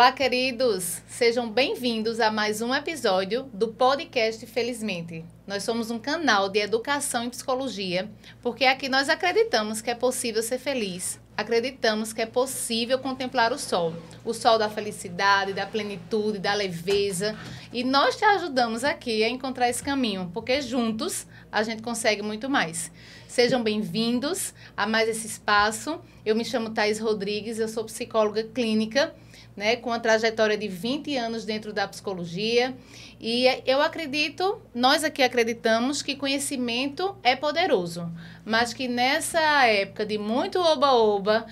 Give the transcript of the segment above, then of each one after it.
Olá, queridos! Sejam bem-vindos a mais um episódio do podcast Felizmente. Nós somos um canal de educação em psicologia, porque aqui nós acreditamos que é possível ser feliz. Acreditamos que é possível contemplar o sol da felicidade, da plenitude, da leveza. E nós te ajudamos aqui a encontrar esse caminho, porque juntos a gente consegue muito mais. Sejam bem-vindos a mais esse espaço. Eu me chamo Thaís Rodrigues, eu sou psicóloga clínica, com uma trajetória de 20 anos dentro da psicologia. E eu acredito, nós aqui acreditamos que conhecimento é poderoso, mas que nessa época de muito oba-oba,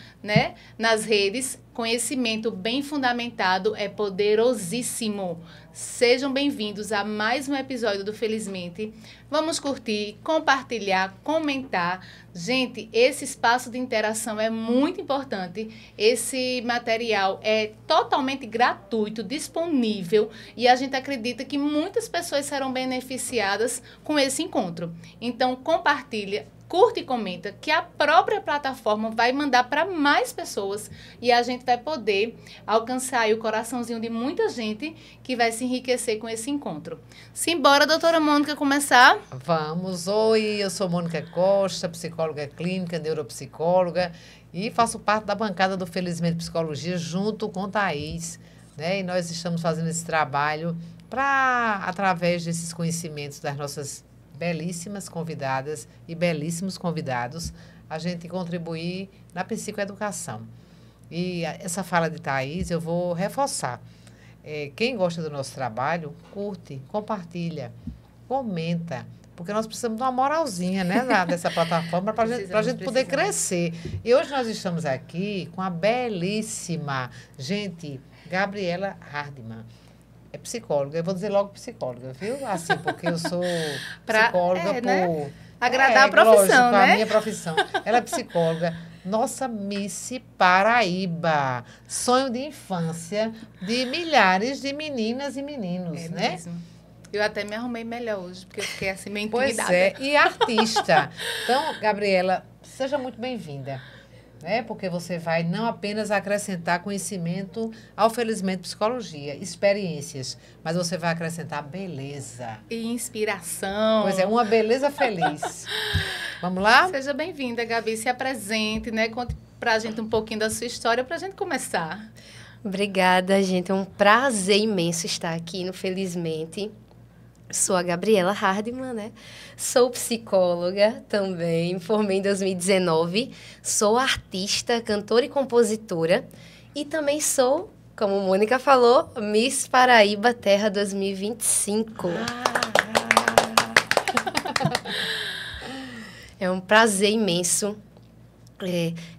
nas redes, conhecimento bem fundamentado é poderosíssimo. Sejam bem-vindos a mais um episódio do Felizmente. Vamos curtir, compartilhar, comentar. Gente, esse espaço de interação é muito importante. Esse material é totalmente gratuito, disponível, e a gente acredita que muitas pessoas serão beneficiadas com esse encontro. Então, compartilha, curte e comenta, que a própria plataforma vai mandar para mais pessoas e a gente vai poder alcançar aí o coraçãozinho de muita gente que vai se enriquecer com esse encontro. Simbora, doutora Mônica, começar? Vamos. Oi, eu sou Mônica Costa, psicóloga clínica, neuropsicóloga, e faço parte da bancada do Felizmente Psicologia junto com Thaís, E nós estamos fazendo esse trabalho para, através desses conhecimentos das nossas belíssimas convidadas e belíssimos convidados, a gente contribuir na psicoeducação. E essa fala de Thaís eu vou reforçar. Quem gosta do nosso trabalho, curte, compartilha, comenta, porque nós precisamos de uma moralzinha, dessa plataforma para a gente poder crescer. E hoje nós estamos aqui com a belíssima, Gabriela Hardman. É psicóloga, eu vou dizer logo psicóloga, viu? Assim, porque eu sou psicóloga por... Agradar a profissão, lógico, a minha profissão. Ela é psicóloga, nossa Miss Paraíba. Sonho de infância de milhares de meninas e meninos, Mesmo. Eu até me arrumei melhor hoje, porque eu fiquei assim meio intimidada. Pois é, e artista. Então, Gabriela, seja muito bem-vinda. Porque você vai não apenas acrescentar conhecimento ao Felizmente Psicologia, experiências, mas você vai acrescentar beleza. E inspiração. Pois é, uma beleza feliz. Vamos lá? Seja bem-vinda, Gabi. Se apresente, Conte pra gente um pouquinho da sua história pra gente começar. Obrigada, gente. É um prazer imenso estar aqui no Felizmente. Sou a Gabriela Hardman, Sou psicóloga também, me formei em 2019. Sou artista, cantora e compositora. E também sou, como a Mônica falou, Miss Paraíba Terra 2025. É um prazer imenso.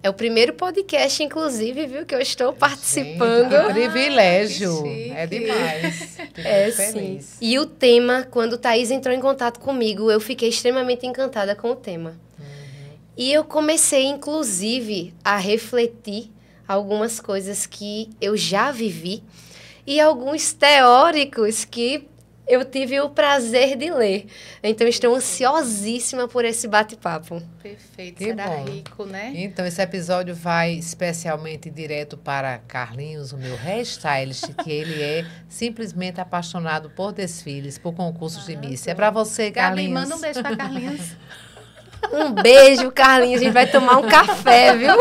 É o primeiro podcast, inclusive, viu, que eu estou participando. Gente, que privilégio. É demais. Sim. E o tema, quando Thaís entrou em contato comigo, eu fiquei extremamente encantada com o tema. E eu comecei, inclusive, a refletir algumas coisas que eu já vivi e alguns teóricos que eu tive o prazer de ler. Então, estou ansiosíssima por esse bate-papo. Perfeito, que será bom. rico, Então, esse episódio vai especialmente direto para Carlinhos, o meu hairstylist, que ele é simplesmente apaixonado por desfiles, por concursos de Miss. É para você, Carlinhos. Gabi, manda um beijo para Carlinhos. Um beijo, Carlinhos. A gente vai tomar um café, viu?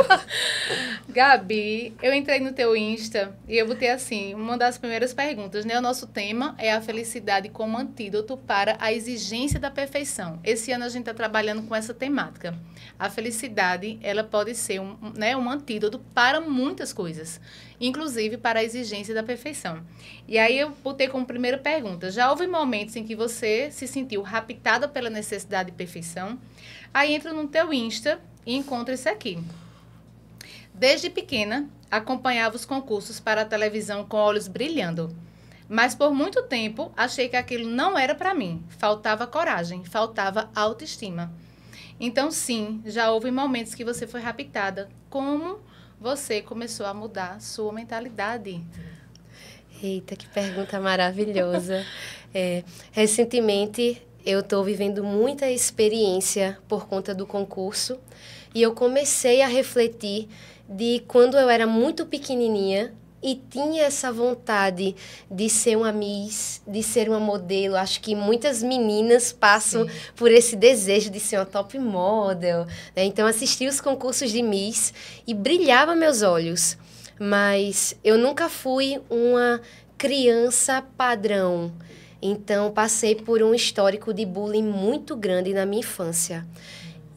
Gabi, eu entrei no teu Insta e eu botei assim, uma das primeiras perguntas, O nosso tema é a felicidade como antídoto para a exigência da perfeição. Esse ano a gente está trabalhando com essa temática. A felicidade, ela pode ser um antídoto para muitas coisas, inclusive para a exigência da perfeição. E aí eu botei como primeira pergunta, já houve momentos em que você se sentiu raptada pela necessidade de perfeição? Aí entra no teu Insta e encontra isso aqui. Desde pequena, acompanhava os concursos para a televisão com olhos brilhando. Mas por muito tempo, achei que aquilo não era para mim. Faltava coragem, faltava autoestima. Então, sim, já houve momentos que você foi raptada. Como você começou a mudar sua mentalidade? Eita, que pergunta maravilhosa. Recentemente, eu estou vivendo muita experiência por conta do concurso e eu comecei a refletir de quando eu era muito pequenininha e tinha essa vontade de ser uma Miss, de ser uma modelo. Acho que muitas meninas passam por esse desejo de ser uma top model, né? Então, assisti os concursos de Miss e brilhava meus olhos. Mas eu nunca fui uma criança padrão. Então, passei por um histórico de bullying muito grande na minha infância.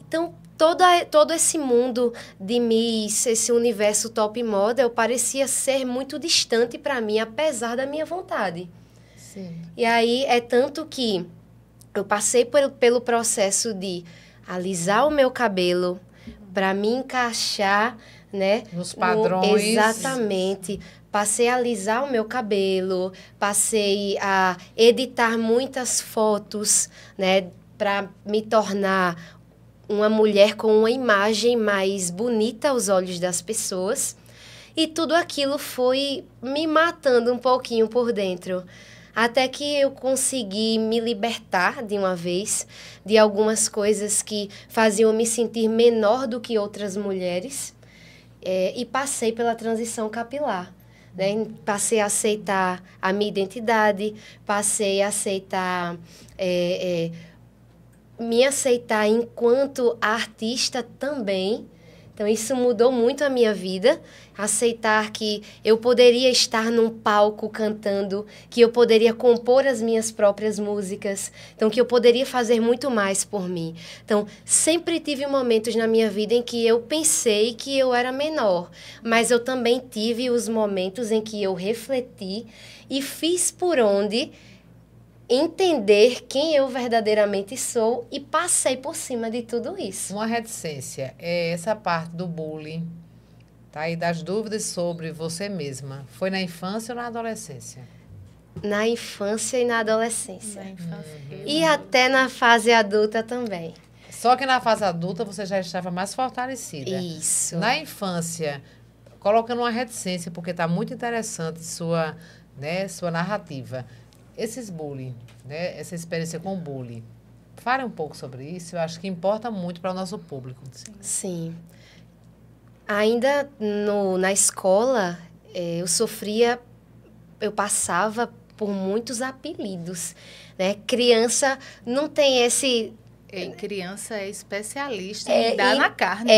Então, todo esse mundo de Miss, esse universo top model, parecia ser muito distante para mim, apesar da minha vontade. Sim. E aí, é tanto que eu passei pelo processo de alisar o meu cabelo para me encaixar, né? Nos padrões. Exatamente. Passei a alisar o meu cabelo, passei a editar muitas fotos, né, para me tornar uma mulher com uma imagem mais bonita aos olhos das pessoas. E tudo aquilo foi me matando um pouquinho por dentro. Até que eu consegui me libertar de uma vez de algumas coisas que faziam me sentir menor do que outras mulheres. E passei pela transição capilar. Né? Passei a aceitar a minha identidade, passei a aceitar, me aceitar enquanto artista também. Então, isso mudou muito a minha vida. Aceitar que eu poderia estar num palco cantando, que eu poderia compor as minhas próprias músicas, então, que eu poderia fazer muito mais por mim. Então, sempre tive momentos na minha vida em que eu pensei que eu era menor, mas eu também tive os momentos em que eu refleti e fiz por onde entender quem eu verdadeiramente sou e passei por cima de tudo isso. Uma reticência é essa parte do bullying, tá? E das dúvidas sobre você mesma. Foi na infância ou na adolescência? Na infância e na adolescência. Na infância. E até na fase adulta também. Só que na fase adulta você já estava mais fortalecida. Isso. Na infância, colocando uma reticência, porque está muito interessante sua narrativa. Esses bullying, né? Essa experiência com bullying. Fale um pouco sobre isso, eu acho que importa muito para o nosso público. Sim. Ainda na escola, eu passava por muitos apelidos, né? Criança não tem esse... Criança é especialista em dar na carne,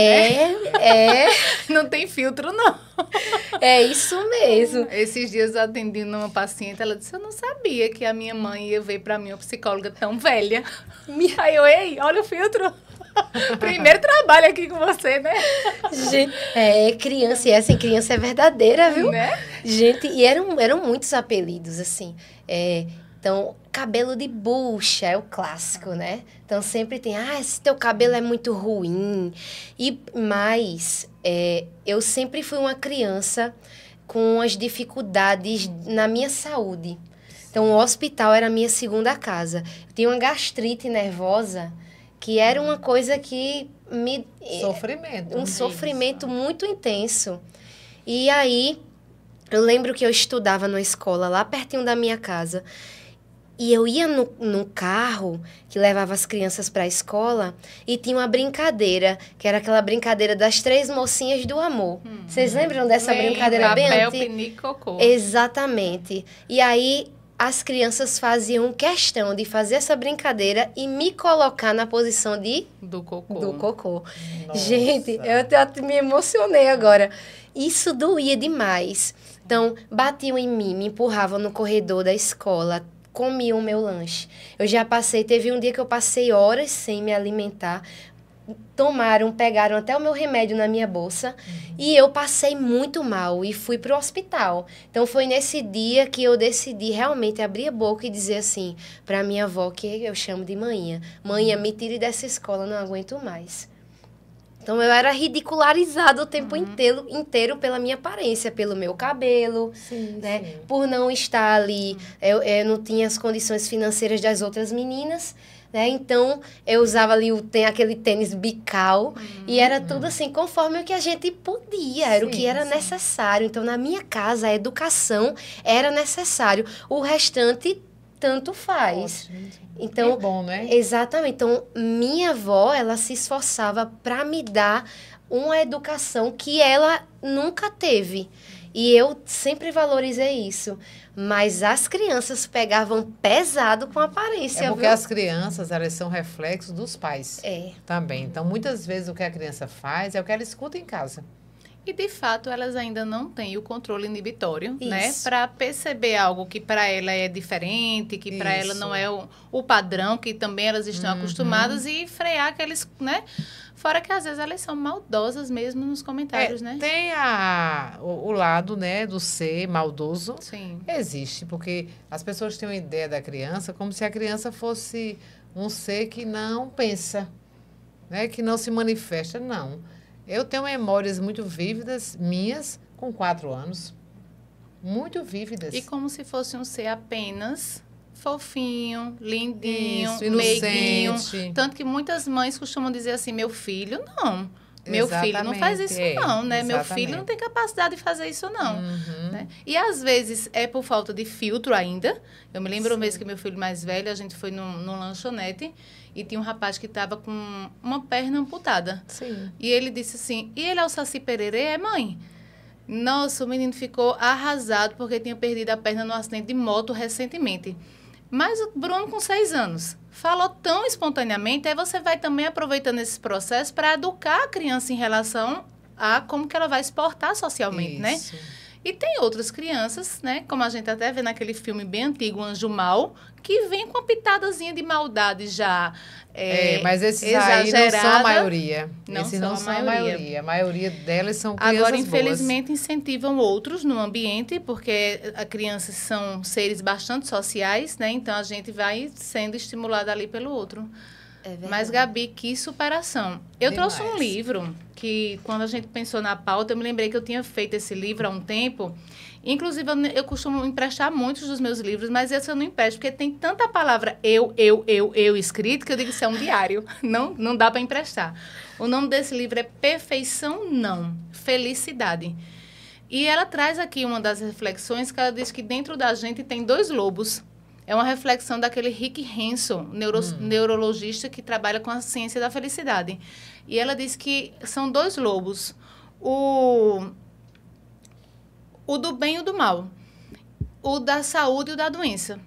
Não tem filtro, não. É isso mesmo. Esses dias eu atendi uma paciente, ela disse, eu não sabia que a minha mãe ia ver pra mim uma psicóloga tão velha. Aí eu, ei, olha o filtro. Primeiro trabalho aqui com você, né? Gente, criança, e assim, criança é verdadeira, viu? Né? Gente, e eram muitos apelidos, assim. Então, cabelo de bucha é o clássico, né? Então, sempre tem, esse teu cabelo é muito ruim. Mas eu sempre fui uma criança com as dificuldades na minha saúde. Então, o hospital era a minha segunda casa. Eu tinha uma gastrite nervosa, que era uma coisa que me... Sofrimento. Um sofrimento muito intenso. E aí, eu lembro que eu estudava na escola, lá pertinho da minha casa. E eu ia num carro que levava as crianças para a escola e tinha uma brincadeira, que era aquela brincadeira das 3 mocinhas do amor. Vocês lembram dessa brincadeira bem papel, antiga? pinico, cocô. Exatamente. E aí, as crianças faziam questão de fazer essa brincadeira e me colocar na posição do cocô. do cocô. Nossa. Gente, eu até me emocionei agora. Isso doía demais. Então, batiam em mim, me empurravam no corredor da escola, comiam o meu lanche. Teve um dia que eu passei horas sem me alimentar, pegaram até o meu remédio na minha bolsa, e eu passei muito mal e fui pro hospital. Então, foi nesse dia que eu decidi realmente abrir a boca e dizer assim, pra minha avó, que eu chamo de manhã, me tire dessa escola, não aguento mais. Então, eu era ridicularizada o tempo inteiro pela minha aparência, pelo meu cabelo, né? Sim. Por não estar ali, eu não tinha as condições financeiras das outras meninas, né? Então, eu usava ali aquele tênis bical e era tudo assim, conforme o que a gente podia, era o que era necessário. Então, na minha casa, a educação era necessário. O restante, tanto faz. Ótimo. Então, é bom, né? Exatamente. Então, minha avó, ela se esforçava para me dar uma educação que ela nunca teve. E eu sempre valorizei isso. Mas as crianças pegavam pesado com a aparência. É porque viu? as crianças, elas são reflexos dos pais também. Então, muitas vezes, o que a criança faz é o que ela escuta em casa. E, de fato, elas ainda não têm o controle inibitório, né? Isso. Para perceber algo que para ela é diferente, que para ela Isso. não é o padrão, que também elas estão acostumadas, e frear aqueles, né? Fora que, às vezes, elas são maldosas mesmo nos comentários, né? Tem o lado, né, do ser maldoso. Sim. Existe, porque as pessoas têm uma ideia da criança como se a criança fosse um ser que não pensa, né, que não se manifesta. Não. Eu tenho memórias muito vívidas minhas com 4 anos. Muito vívidas. E como se fosse um ser apenas fofinho, lindinho, Isso, meiguinho. inocente. Tanto que muitas mães costumam dizer assim, meu filho, não. Meu filho não faz isso não, né? Meu filho não tem capacidade de fazer isso não. Né? E às vezes é por falta de filtro ainda. Eu me lembro uma vez que meu filho mais velho, a gente foi num lanchonete e tinha um rapaz que estava com uma perna amputada. Sim. E ele disse assim, e ele é o Saci Pererê? É, mãe? Nossa, o menino ficou arrasado porque tinha perdido a perna num acidente de moto recentemente. Mas o Bruno, com 6 anos, falou tão espontaneamente, aí você vai também aproveitando esse processo para educar a criança em relação a como que ela vai se portar socialmente, né? Isso. E tem outras crianças, né? Como a gente até vê naquele filme bem antigo, Anjo Mal, que vem com uma pitadazinha de maldade já mas esses aí não são a exagerada. maioria. Não Esses são não a são a maioria. maioria. A maioria delas são crianças Agora, boas. infelizmente, incentivam outros no ambiente, porque as crianças são seres bastante sociais, né? Então, a gente vai sendo estimulada ali pelo outro. É verdade. Mas, Gabi, que superação. Eu Demais. trouxe um livro que, quando a gente pensou na pauta, eu me lembrei que eu tinha feito esse livro há um tempo. Inclusive, eu costumo emprestar muitos dos meus livros, mas esse eu não empresto, porque tem tanta palavra eu escrito, que eu digo que isso é um diário. Não dá para emprestar. O nome desse livro é Perfeição Não, Felicidade. E ela traz aqui uma das reflexões que ela diz que dentro da gente tem 2 lobos. É uma reflexão daquele Rick Hanson, neurologista que trabalha com a ciência da felicidade. E ela diz que são 2 lobos. O do bem e o do mal. O da saúde e o da doença.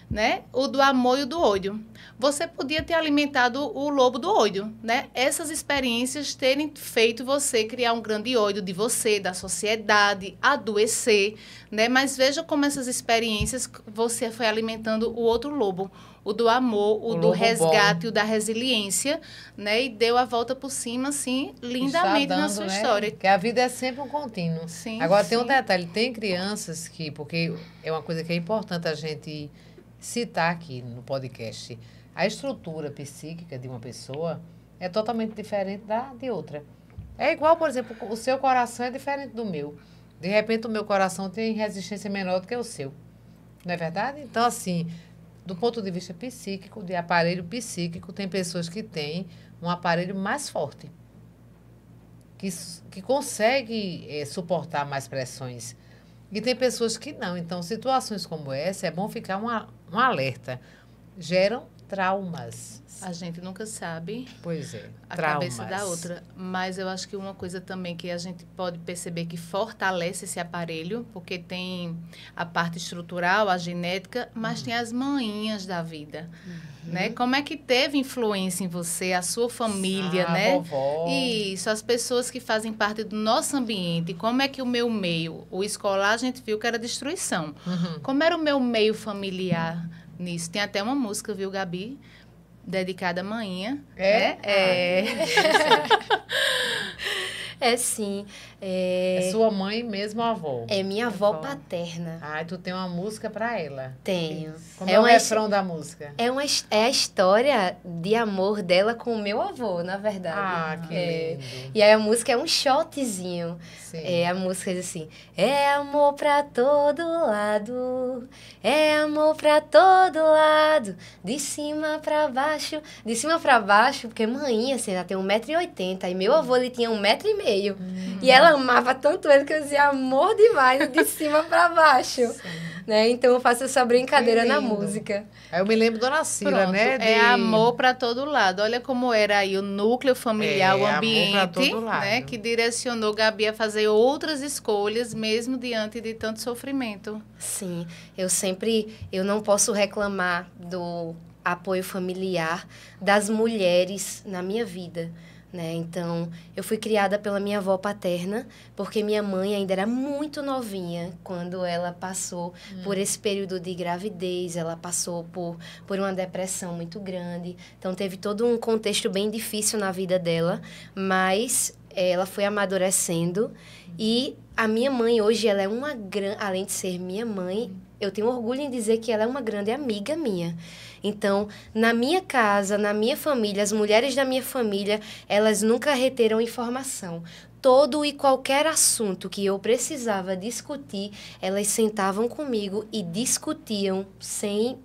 Né? O do amor e o do ódio. Você podia ter alimentado o lobo do ódio, né? Essas experiências terem feito você criar um grande ódio de você, da sociedade, adoecer, né? Mas veja como essas experiências você foi alimentando o outro lobo, o do amor, o do lobo resgate, bom. o da resiliência, né? E deu a volta por cima, assim, lindamente Está na dando, sua né? história. Porque a vida é sempre um contínuo. Sim, Agora, tem um sim. detalhe. Tem crianças que... Porque é uma coisa que é importante a gente citar aqui no podcast. A estrutura psíquica de uma pessoa é totalmente diferente de outra. É igual, por exemplo, o seu coração é diferente do meu. De repente, o meu coração tem resistência menor do que o seu. Não é verdade? Então, assim, do ponto de vista psíquico, de aparelho psíquico, tem pessoas que têm um aparelho mais forte, que consegue suportar mais pressões. E tem pessoas que não. Então, situações como essa, é bom ficar um alerta. Geram traumas. A gente nunca sabe Pois é, a traumas. cabeça da outra. Mas eu acho que uma coisa também que a gente pode perceber que fortalece esse aparelho, porque tem a parte estrutural, a genética, mas tem as manhinhas da vida. Né? Como é que teve influência em você, a sua família, né? Vovó. Isso, as pessoas que fazem parte do nosso ambiente. Como é que o meu meio, o escolar, a gente viu que era destruição. Como era o meu meio familiar nisso? Tem até uma música, viu, Gabi? Dedicada à manhinha. É? Né? É sim. É sua mãe mesmo, a avó? É minha avó paterna. Ah, tu tem uma música para ela. Tenho. Como é o refrão da música? É a história de amor dela com o meu avô, na verdade. Ah, que lindo. E aí a música é um shotzinho. Sim. A música diz assim: é amor pra todo lado, é amor pra todo lado, de cima pra baixo, porque mãinha, assim, ela tem 1,80 m, e meu avô, ele tinha 1,5 m. E ela amava tanto ele que eu dizia amor demais, de cima pra baixo. né? Então eu faço essa brincadeira na lindo. música. Aí eu me lembro Dona Cira, Pronto, né? é amor para todo lado. Olha como era aí o núcleo familiar, o amor pra ambiente, todo lado. né, que direcionou Gabi a fazer outras escolhas, mesmo diante de tanto sofrimento. Sim, eu não posso reclamar do apoio familiar das mulheres na minha vida, né? Então, eu fui criada pela minha avó paterna, porque minha mãe ainda era muito novinha quando ela passou por esse período de gravidez, ela passou por uma depressão muito grande. Então, teve todo um contexto bem difícil na vida dela, mas ela foi amadurecendo e a minha mãe hoje, ela é uma grande, além de ser minha mãe, eu tenho orgulho em dizer que ela é uma grande amiga minha. Então, na minha casa, na minha família, as mulheres da minha família, elas nunca reteram informação. Todo e qualquer assunto que eu precisava discutir, elas sentavam comigo e discutiam sem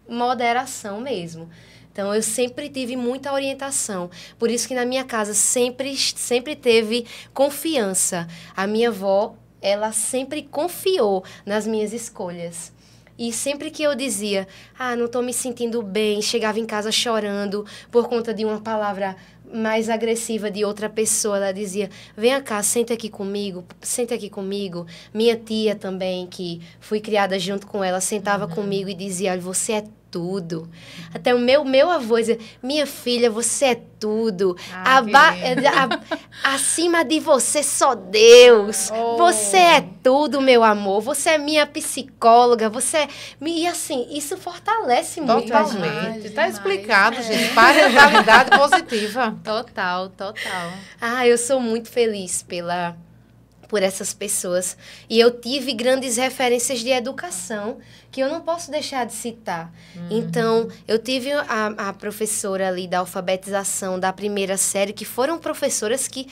moderação mesmo. Então, eu sempre tive muita orientação. Por isso que na minha casa sempre teve confiança. A minha avó, ela sempre confiou nas minhas escolhas. E sempre que eu dizia, não estou me sentindo bem, chegava em casa chorando por conta de uma palavra mais agressiva de outra pessoa, ela dizia, venha cá, senta aqui comigo. Minha tia também, que fui criada junto com ela, sentava comigo e dizia, olha, você é tudo. Até o meu avô dizia, minha filha, você é tudo. Acima de você só Deus. Você é tudo, meu amor. Você é minha psicóloga. E assim, isso fortalece muito a gente. Totalmente. Está explicado, gente. Parentalidade positiva. Total. Eu sou muito feliz por essas pessoas. E eu tive grandes referências de educação que eu não posso deixar de citar. Então, eu tive a professora ali da alfabetização da primeira série, que foram professoras que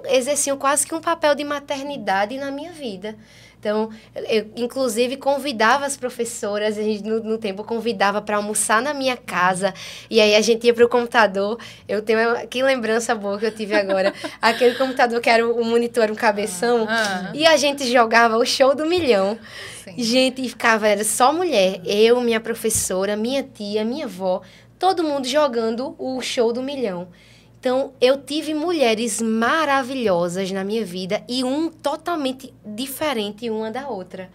exerciam quase que um papel de maternidade na minha vida. Então, eu, inclusive, convidava as professoras, a gente, no tempo, convidava para almoçar na minha casa, e aí a gente ia para o computador. Eu tenho, que lembrança boa que eu tive agora, aquele computador que era o monitor, um cabeção, e a gente jogava o Show do Milhão. Sim. Gente, e era só mulher, eu, minha professora, minha tia, minha avó, todo mundo jogando o Show do Milhão. Então, eu tive mulheres maravilhosas na minha vida e totalmente diferente uma da outra.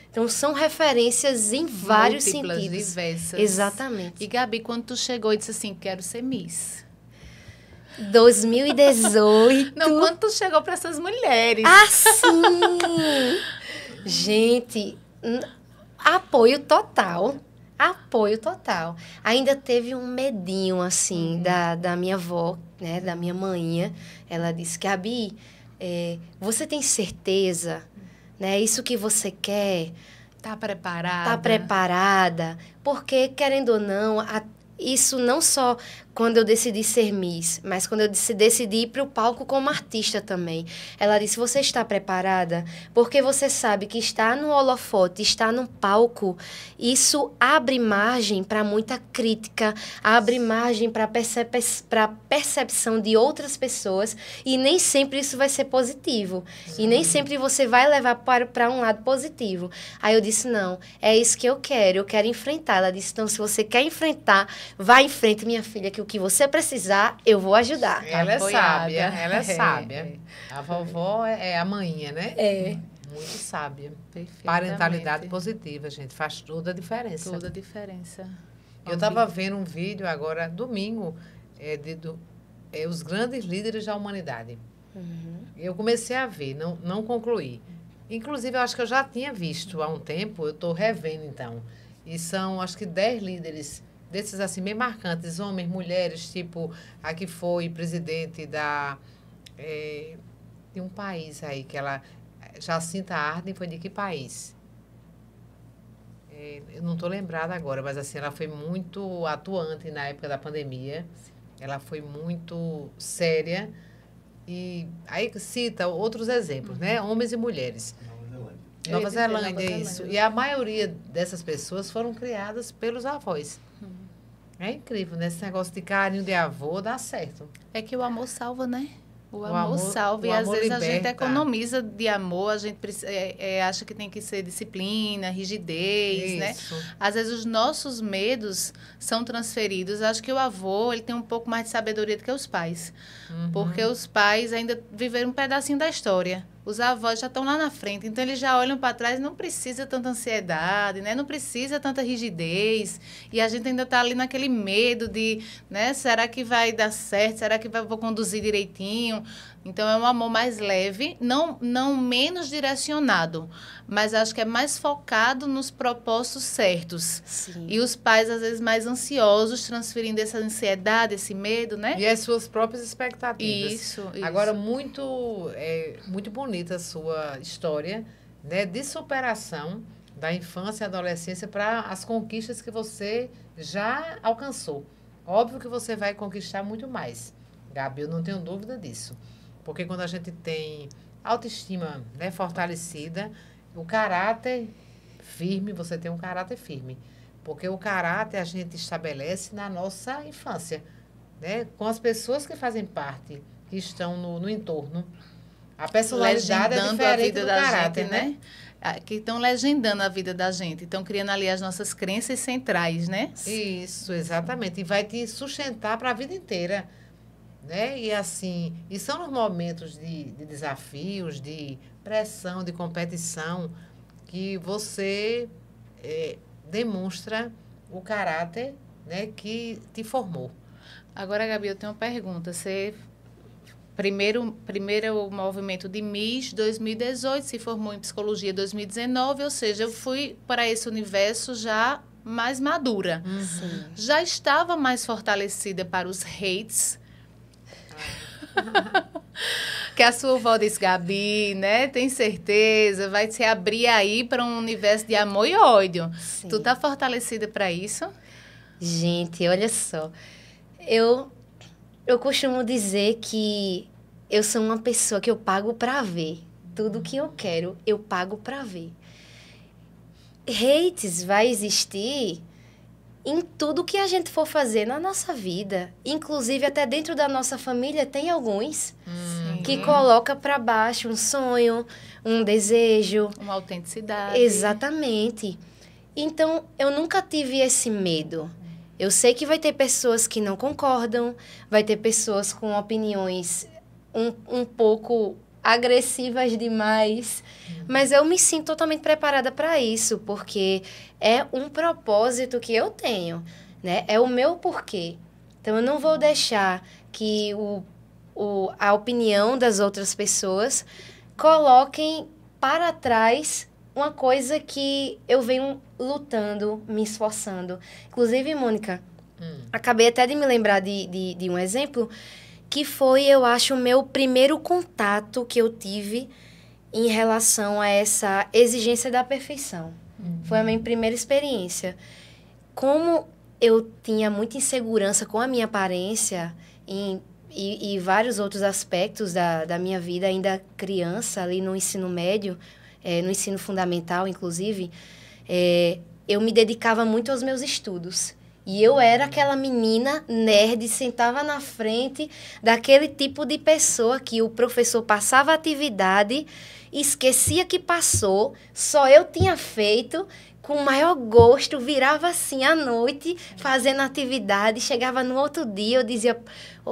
Então, são referências em vários sentidos. Diversas. Exatamente. E, Gabi, quando tu chegou e disse assim, quero ser Miss? 2018. Não, quando tu chegou para essas mulheres? Sim! Gente, apoio total. Apoio total. Ainda teve um medinho, assim, da minha avó, né, da minha manhinha. Ela disse, Gabi, você tem certeza, né, isso que você quer? Tá preparada? Tá preparada. Porque, querendo ou não, isso não só quando eu decidi ser Miss, mas quando eu decidi ir para o palco como artista também. Ela disse, você está preparada? Porque você sabe que estar no holofote, estar no palco, isso abre margem para muita crítica, abre margem para percepção de outras pessoas, e nem sempre isso vai ser positivo. Sim. E nem sempre você vai levar para um lado positivo. Aí eu disse, não, é isso que eu quero enfrentar. Ela disse, então, se você quer enfrentar, vá em frente, minha filha, que o que você precisar, eu vou ajudar. Ela é sábia. A vovó é a manhinha, né? É. Muito sábia. Parentalidade positiva, gente. Faz toda a diferença. Toda a diferença. Eu estava vendo um vídeo agora, domingo, os grandes líderes da humanidade. Eu comecei a ver, não concluí. Inclusive, eu acho que eu já tinha visto há um tempo, eu estou revendo, então. E são, acho que, 10 líderes desses, assim, bem marcantes, homens, mulheres, tipo, a que foi presidente de um país aí, que ela, Jacinta Ardern, foi de que país? Eu não estou lembrada agora, mas, assim, ela foi muito atuante na época da pandemia, ela foi muito séria, e aí cita outros exemplos, né? Homens e mulheres. Nova Zelândia, isso. E a maioria dessas pessoas foram criadas pelos avós. É incrível, né? Esse negócio de carinho de avô dá certo. É que o amor salva, né? O amor salva. E às vezes liberta. A gente economiza de amor, a gente acha que tem que ser disciplina, rigidez, né? Às vezes os nossos medos são transferidos. Acho que o avô, ele tem um pouco mais de sabedoria do que os pais. Porque os pais ainda viveram um pedacinho da história. Os avós já estão lá na frente, então eles já olham para trás, não precisa tanta ansiedade, né? Não precisa tanta rigidez. E a gente ainda está ali naquele medo de, né? Será que vai dar certo? Será que vou conduzir direitinho? Então, é um amor mais leve, não menos direcionado, mas acho que é mais focado nos propósitos certos. Sim. E os pais, às vezes, mais ansiosos, transferindo essa ansiedade, esse medo, né? E as suas próprias expectativas. Isso. Agora, muito bonita a sua história, né, de superação da infância e adolescência para as conquistas que você já alcançou. Óbvio que você vai conquistar muito mais, Gabi, eu não tenho dúvida disso. Porque quando a gente tem autoestima, né, fortalecida, o caráter firme, você tem um caráter firme. Porque o caráter a gente estabelece na nossa infância, né, com as pessoas que fazem parte, que estão no entorno. A personalidade é diferente do caráter, né? Que estão legendando a vida da gente, estão criando ali as nossas crenças centrais, né? Isso, exatamente. E vai te sustentar para a vida inteira. Né? E assim, e são nos momentos de desafios, de pressão, de competição, que você demonstra o caráter, né, que te formou. Agora, Gabi, eu tenho uma pergunta. Você, primeiro movimento de Miss 2018, se formou em psicologia 2019, ou seja, eu fui para esse universo já mais madura. Sim. Já estava mais fortalecida para os hates, que a sua avó disse, Gabi, né? Tem certeza? Vai se abrir aí para um universo de amor e ódio. Sim. Tu tá fortalecida para isso? Gente, olha só. Eu costumo dizer que eu sou uma pessoa que eu pago para ver. Tudo que eu quero, eu pago para ver. Hates vai existir em tudo que a gente for fazer na nossa vida. Inclusive, até dentro da nossa família, tem alguns que coloca para baixo um sonho, um desejo. Uma autenticidade. Exatamente. Então, eu nunca tive esse medo. Eu sei que vai ter pessoas que não concordam, vai ter pessoas com opiniões um pouco agressivas demais, mas eu me sinto totalmente preparada para isso, porque é um propósito que eu tenho, né? É o meu porquê. Então, eu não vou deixar que a opinião das outras pessoas coloquem para trás uma coisa que eu venho lutando, me esforçando. Inclusive, Mônica, acabei até de me lembrar de um exemplo, que foi, eu acho, o meu primeiro contato que eu tive em relação a essa exigência da perfeição. Foi a minha primeira experiência. Como eu tinha muita insegurança com a minha aparência e vários outros aspectos da minha vida, ainda criança, ali no ensino médio, no ensino fundamental, inclusive, eu me dedicava muito aos meus estudos. E eu era aquela menina nerd, sentava na frente daquele tipo de pessoa que o professor passava a atividade, esquecia que passou, só eu tinha feito, com o maior gosto, virava assim à noite, fazendo atividade, chegava no outro dia, eu dizia,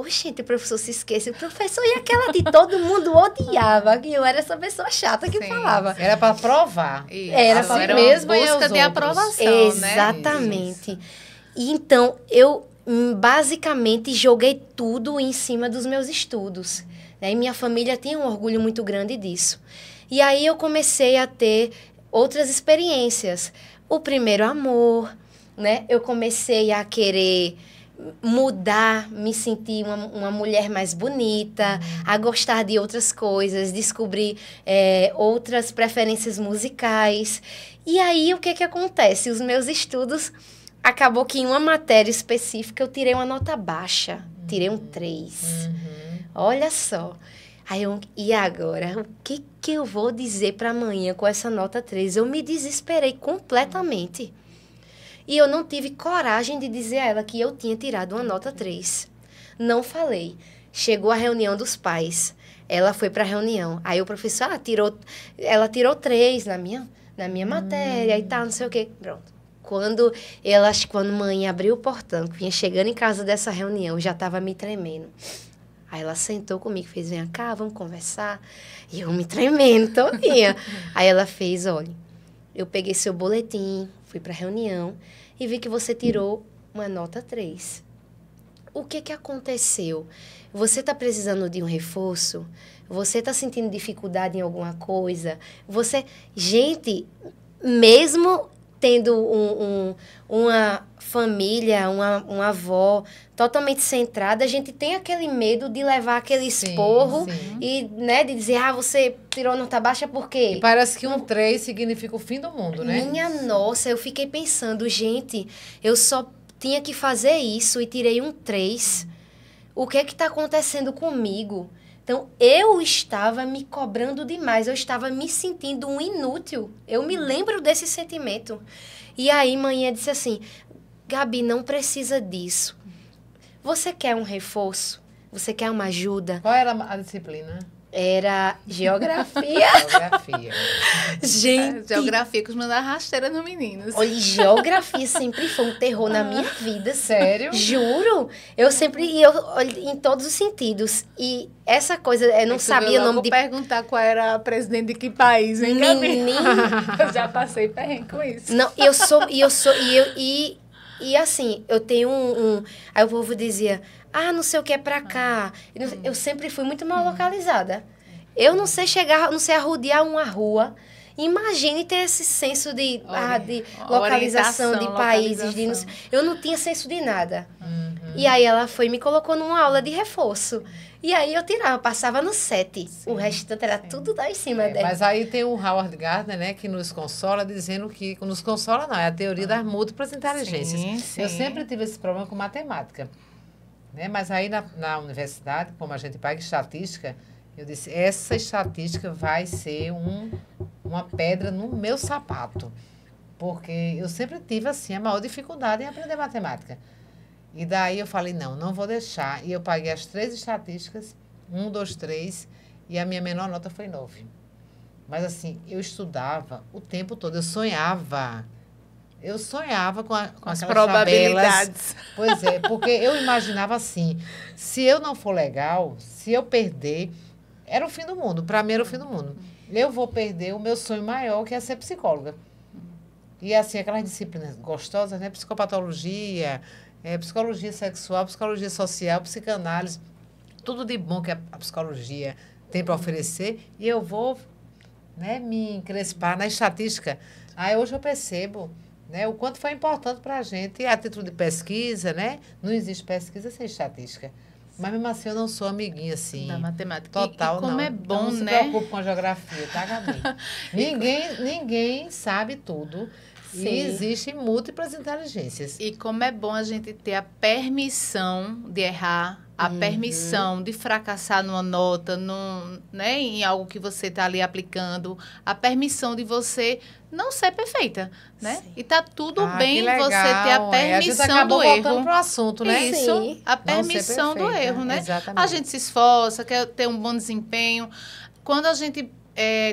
gente, o professor se esquece, o professor e aquela de todo mundo odiava, que eu era essa pessoa chata que falava. Era para provar. Era assim para mesmo e busca de aprovação, exatamente. Né? E então, eu basicamente joguei tudo em cima dos meus estudos. Né? E minha família tinha um orgulho muito grande disso. E aí eu comecei a ter outras experiências. O primeiro amor, né? Eu comecei a querer mudar, me sentir uma mulher mais bonita, a gostar de outras coisas, descobrir outras preferências musicais. E aí, o que acontece? Os meus estudos... Acabou que em uma matéria específica eu tirei uma nota baixa. Tirei um 3. Olha só. Aí e agora? O que eu vou dizer para amanhã com essa nota 3? Eu me desesperei completamente. E eu não tive coragem de dizer a ela que eu tinha tirado uma nota 3. Não falei. Chegou a reunião dos pais. Ela foi para a reunião. Aí o professor, ela tirou 3 na minha matéria e tal, não sei o quê. Pronto. Quando mãe abriu o portão, que vinha chegando em casa dessa reunião, já estava me tremendo. Aí ela sentou comigo, fez, vem cá, vamos conversar. E eu me tremendo todinha. Aí ela fez, olha, eu peguei seu boletim, fui para a reunião e vi que você tirou uma nota 3. O que aconteceu? Você está precisando de um reforço? Você está sentindo dificuldade em alguma coisa? Gente, mesmo tendo uma família, uma avó totalmente centrada, a gente tem aquele medo de levar aquele esporro e, né, de dizer, você tirou nota baixa por quê? E parece que um 3 significa o fim do mundo, né? Minha nossa, eu fiquei pensando, gente, eu só tinha que fazer isso e tirei um 3. O que está acontecendo comigo? Então, eu estava me cobrando demais, eu estava me sentindo um inútil. Eu me lembro desse sentimento. E aí, manhã disse assim, Gabi, não precisa disso. Você quer um reforço? Você quer uma ajuda? Qual era a disciplina? Era geografia. Geografia. Gente. Geografia costuma dar rasteira no meninos. Olha, geografia sempre foi um terror na minha vida. Sério? Juro. Eu sempre, em todos os sentidos. E essa coisa, eu não sabia o nome de... perguntar qual era a presidente de que país, hein, Gabi? Eu já passei perrengue com isso. Não, e assim, eu tenho aí o povo dizia, não sei o que é pra cá. Eu sempre fui muito mal localizada. Eu não sei não sei arrodear uma rua. Imagine ter esse senso de localização de países. Eu não tinha senso de nada. E aí ela me colocou numa aula de reforço. E aí eu passava no 7. O restante era tudo lá em cima dela. Mas aí tem o Howard Gardner, né, que nos consola, dizendo que... Nos consola não, é a teoria das múltiplas inteligências. Sim. Eu sempre tive esse problema com matemática. Né? Mas aí na universidade, como a gente paga estatística, eu disse, essa estatística vai ser uma pedra no meu sapato. Porque eu sempre tive, assim, a maior dificuldade em aprender matemática. E daí eu falei, não vou deixar. E eu paguei as 3 estatísticas, 1, 2, 3, e a minha menor nota foi 9. Mas assim, eu estudava o tempo todo, eu sonhava com as probabilidades. Tabelas. Pois é, porque eu imaginava assim, se eu não for legal, se eu perder, era o fim do mundo, para mim era o fim do mundo. Eu vou perder o meu sonho maior, que é ser psicóloga. E assim, aquelas disciplinas gostosas, né? Psicopatologia, psicologia sexual, psicologia social, psicanálise, tudo de bom que a psicologia tem para oferecer, e eu vou, né, me encrespar na estatística. Aí hoje eu percebo, né, o quanto foi importante para a gente, a título de pesquisa, né? Não existe pesquisa sem estatística. Mas mesmo assim eu não sou amiguinha, assim. Da matemática. Total, e como não. é bom, então, não se né? preocupe com a geografia, tá, Gabi? Ninguém sabe tudo. Sim. E existem múltiplas inteligências. E como é bom a gente ter a permissão de errar, a permissão de fracassar numa nota, né, em algo que você está ali aplicando, a permissão de você não ser perfeita, né? Sim. E tá tudo bem que legal, você ter a permissão a gente acabou do voltando erro. pro assunto, né? Isso, Sim. a Não ser permissão do perfeita, erro, né? exatamente. A gente se esforça, quer ter um bom desempenho. Quando a gente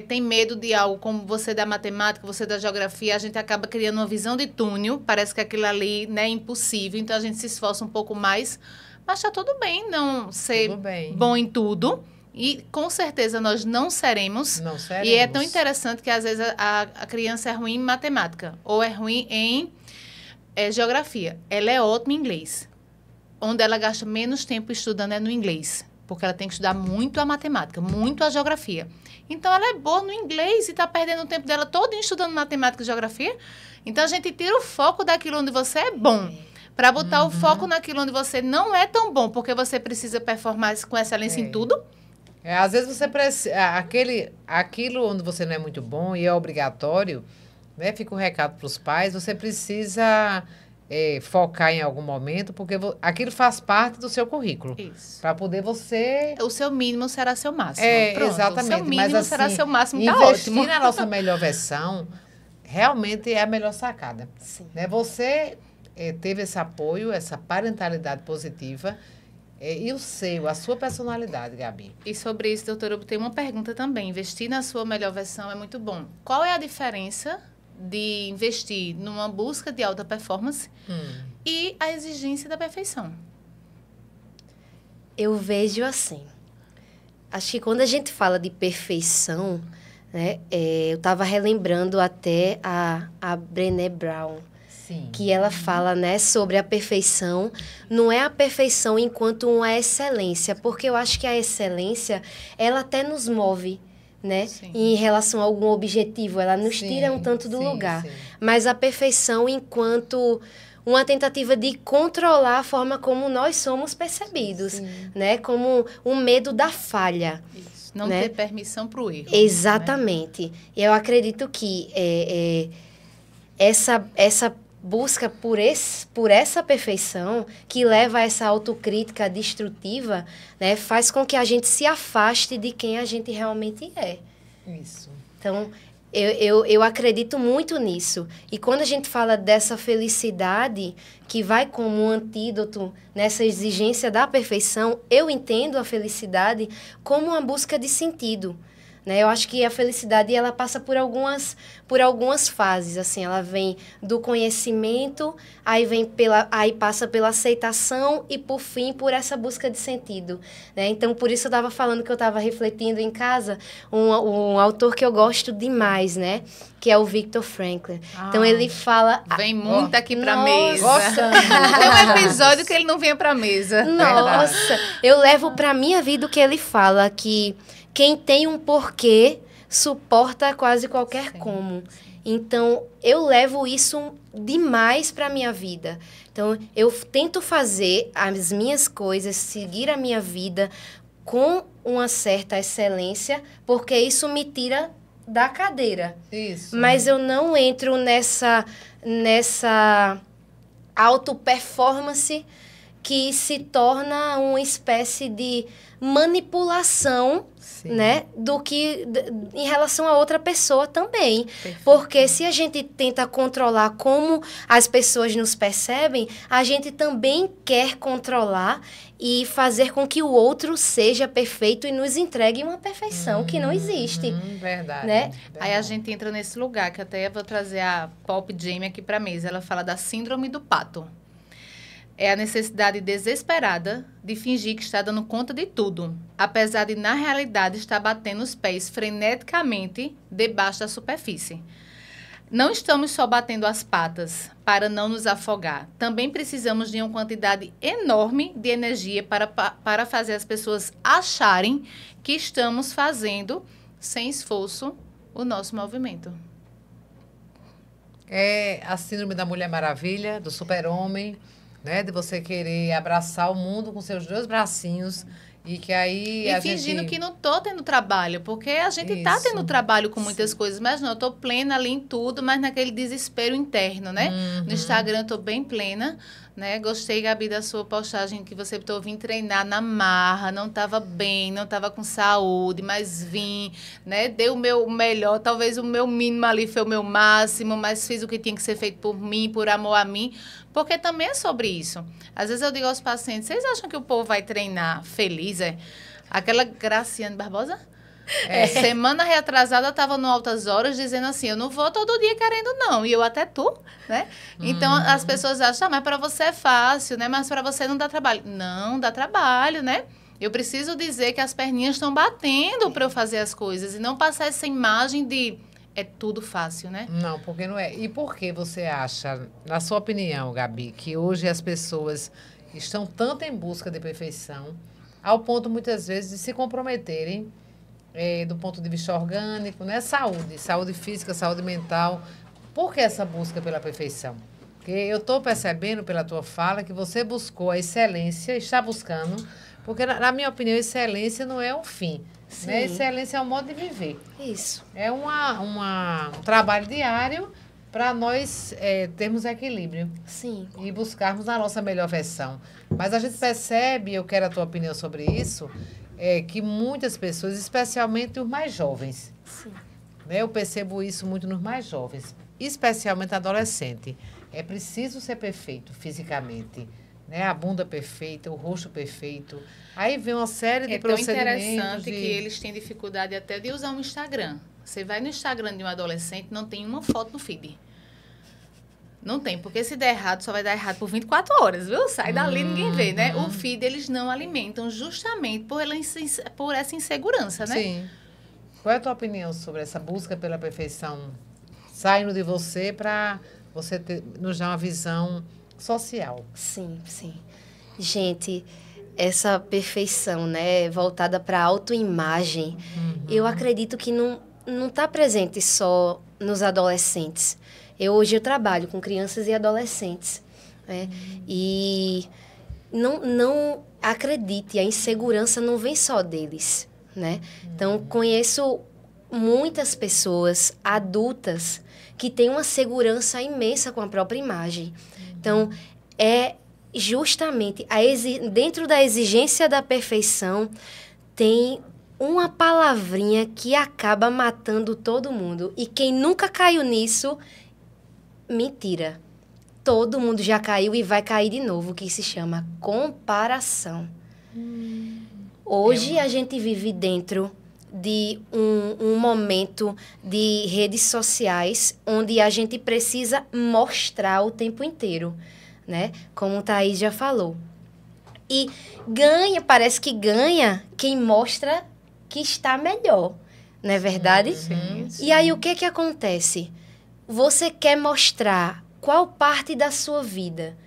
tem medo de algo, como você da matemática, você da geografia, a gente acaba criando uma visão de túnel, parece que aquilo ali, né, é impossível, então a gente se esforça um pouco mais, mas tá tudo bem não ser bom em tudo, e com certeza nós não seremos. Não seremos. E é tão interessante que às vezes a criança é ruim em matemática, ou é ruim em geografia, ela é ótima em inglês, onde ela gasta menos tempo estudando é no inglês, porque ela tem que estudar muito a matemática, muito a geografia. Então, ela é boa no inglês e está perdendo o tempo dela todo estudando matemática e geografia. Então, a gente tira o foco daquilo onde você é bom, para botar o foco naquilo onde você não é tão bom, porque você precisa performar com excelência em tudo. Às vezes você precisa... Aquilo onde você não é muito bom e é obrigatório, né? Fica um recado para os pais, você precisa... focar em algum momento, porque aquilo faz parte do seu currículo. Isso. Para poder você... O seu mínimo será seu máximo. Pronto, exatamente. O seu mínimo mas, assim, será seu máximo, tá investir ótimo. na nossa melhor versão realmente é a melhor sacada. Sim. Né? Você teve esse apoio, essa parentalidade positiva, E o seu, a sua personalidade, Gabi? E sobre isso, doutora, eu tenho uma pergunta também. Investir na sua melhor versão é muito bom. Qual é a diferença de investir numa busca de alta performance e a exigência da perfeição? Eu vejo assim. Acho que quando a gente fala de perfeição, né, eu estava relembrando até a Brené Brown. Sim. Que ela fala, né, sobre a perfeição. Não é a perfeição enquanto uma excelência, porque eu acho que a excelência, ela até nos move, né, em relação a algum objetivo. Ela nos tira um tanto do lugar. Sim. Mas a perfeição enquanto uma tentativa de controlar a forma como nós somos percebidos, né, como um medo da falha. Isso. Não ter permissão para o erro. Exatamente. Né? Eu acredito que essa busca por essa perfeição que leva a essa autocrítica destrutiva, né, faz com que a gente se afaste de quem a gente realmente é. Isso. Então, eu acredito muito nisso. E quando a gente fala dessa felicidade que vai como um antídoto nessa exigência da perfeição, eu entendo a felicidade como uma busca de sentido. Né? Eu acho que a felicidade ela passa por algumas fases, assim, ela vem do conhecimento, aí passa pela aceitação e, por fim, por essa busca de sentido. Né? Então, por isso eu estava falando que eu estava refletindo em casa um autor que eu gosto demais, né? Que é o Viktor Frankl. Então, ele fala... Vem muito aqui para a mesa. Nossa! É um episódio que ele não vinha para a mesa. Nossa! Eu levo para a minha vida o que ele fala, que... Quem tem um porquê suporta quase qualquer como. Então, eu levo isso demais para a minha vida. Então, eu tento fazer as minhas coisas, seguir a minha vida com uma certa excelência, porque isso me tira da cadeira. Isso. Mas eu não entro nessa auto-performance que se torna uma espécie de manipulação, né, do que em relação a outra pessoa também. Perfeito. Porque se a gente tenta controlar como as pessoas nos percebem, a gente também quer controlar e fazer com que o outro seja perfeito e nos entregue uma perfeição que não existe. Verdade, né? Verdade. Aí a gente entra nesse lugar, que até vou trazer a Pop Jamie aqui para a mesa. Ela fala da síndrome do pato. É a necessidade desesperada de fingir que está dando conta de tudo, apesar de, na realidade, estar batendo os pés freneticamente debaixo da superfície. Não estamos só batendo as patas para não nos afogar. Também precisamos de uma quantidade enorme de energia para fazer as pessoas acharem que estamos fazendo, sem esforço, o nosso movimento. É a síndrome da Mulher Maravilha, do super-homem, né? De você querer abraçar o mundo com seus 2 bracinhos e que aí e fingindo que não tô tendo trabalho, porque a gente tá tendo trabalho com muitas coisas, mas não, eu tô plena ali em tudo, mas naquele desespero interno, né? No Instagram eu tô bem plena, né? Gostei, Gabi, da sua postagem que você botou, vim treinar na marra, não tava bem, não tava com saúde, mas vim, né? Dei o meu melhor, talvez o meu mínimo ali foi o meu máximo, mas fiz o que tinha que ser feito por mim, por amor a mim, porque também é sobre isso. Às vezes eu digo aos pacientes, vocês acham que o povo vai treinar feliz, Aquela Graciane Barbosa? Semana retrasada, estava no Altas Horas dizendo assim, eu não vou todo dia querendo não, e eu até tô, né? Então, as pessoas acham, mas para você é fácil, né? Mas para você não dá trabalho. Não, dá trabalho, né? Eu preciso dizer que as perninhas estão batendo para eu fazer as coisas e não passar essa imagem de é tudo fácil, né? Não, porque não é. E por que você acha, na sua opinião, Gabi, que hoje as pessoas estão tanto em busca de perfeição, ao ponto, muitas vezes, de se comprometerem do ponto de vista orgânico, né? Saúde física, saúde mental. Por que essa busca pela perfeição? Porque eu estou percebendo pela tua fala que você buscou a excelência, está buscando, porque, na minha opinião, excelência não é um fim. Né? Excelência é um modo de viver. Isso. É um trabalho diário para nós termos equilíbrio. Sim. E buscarmos a nossa melhor versão. Mas a gente percebe, eu quero a tua opinião sobre isso, que muitas pessoas, especialmente os mais jovens, né? Eu percebo isso muito nos mais jovens, especialmente adolescente. É preciso ser perfeito fisicamente, né? A bunda perfeita, o rosto perfeito. Aí vem uma série de É tão procedimentos. interessante que eles têm dificuldade até de usar o Instagram. Você vai no Instagram de um adolescente, não tem uma foto no feed. Não tem, porque se der errado, só vai dar errado por 24 horas, viu? Sai dali, ninguém vê, né? O feed eles não alimentam justamente por essa insegurança, né? Sim. Qual é a tua opinião sobre essa busca pela perfeição saindo de você para você nos dar uma visão social? Sim, sim. Gente, essa perfeição, né, voltada para a autoimagem, eu acredito que não está presente só nos adolescentes. Hoje eu trabalho com crianças e adolescentes, né? E não acredite, a insegurança não vem só deles, né? Então, conheço muitas pessoas adultas que têm uma segurança imensa com a própria imagem. Então, é justamente dentro da exigência da perfeição, tem uma palavrinha que acaba matando todo mundo. E quem nunca caiu nisso, mentira. Todo mundo já caiu e vai cair de novo, que se chama comparação. Hoje a gente vive dentro de um momento de redes sociais onde a gente precisa mostrar o tempo inteiro, né? Como o Thaís já falou. E parece que ganha quem mostra que está melhor, não é verdade? Sim. E aí o que acontece? Você quer mostrar qual parte da sua vida?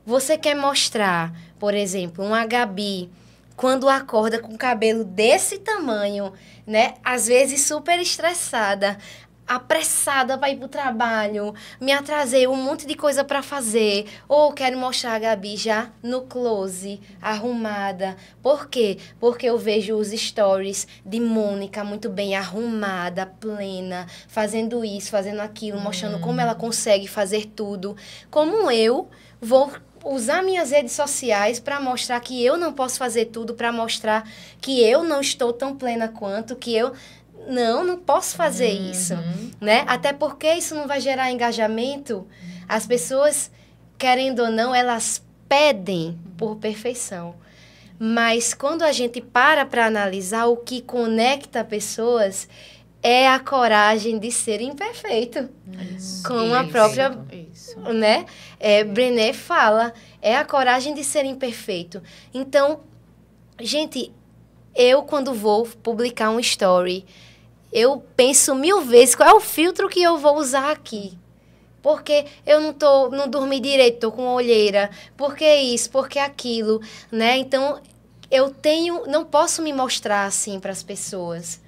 Você quer mostrar, por exemplo, uma Gabi quando acorda com o cabelo desse tamanho, né? Às vezes super estressada, apressada para ir para o trabalho, me atrasei, um monte de coisa para fazer. Ou quero mostrar a Gabi já no close, arrumada. Por quê? Porque eu vejo os stories de Mônica muito bem arrumada, plena, fazendo isso, fazendo aquilo, mostrando como ela consegue fazer tudo. Como eu vou usar minhas redes sociais para mostrar que eu não posso fazer tudo, para mostrar que eu não estou tão plena quanto, que eu... Não posso fazer isso, né? Até porque isso não vai gerar engajamento. As pessoas, querendo ou não, elas pedem por perfeição. Mas quando a gente para analisar, o que conecta pessoas é a coragem de ser imperfeito. Como a própria, né? Brené fala, é a coragem de ser imperfeito. Então, gente, eu quando vou publicar um story, eu penso 1000 vezes qual é o filtro que eu vou usar aqui. Porque eu não dormi direito, estou com olheira. Por que isso? Por que aquilo? Né? Então, não posso me mostrar assim para as pessoas.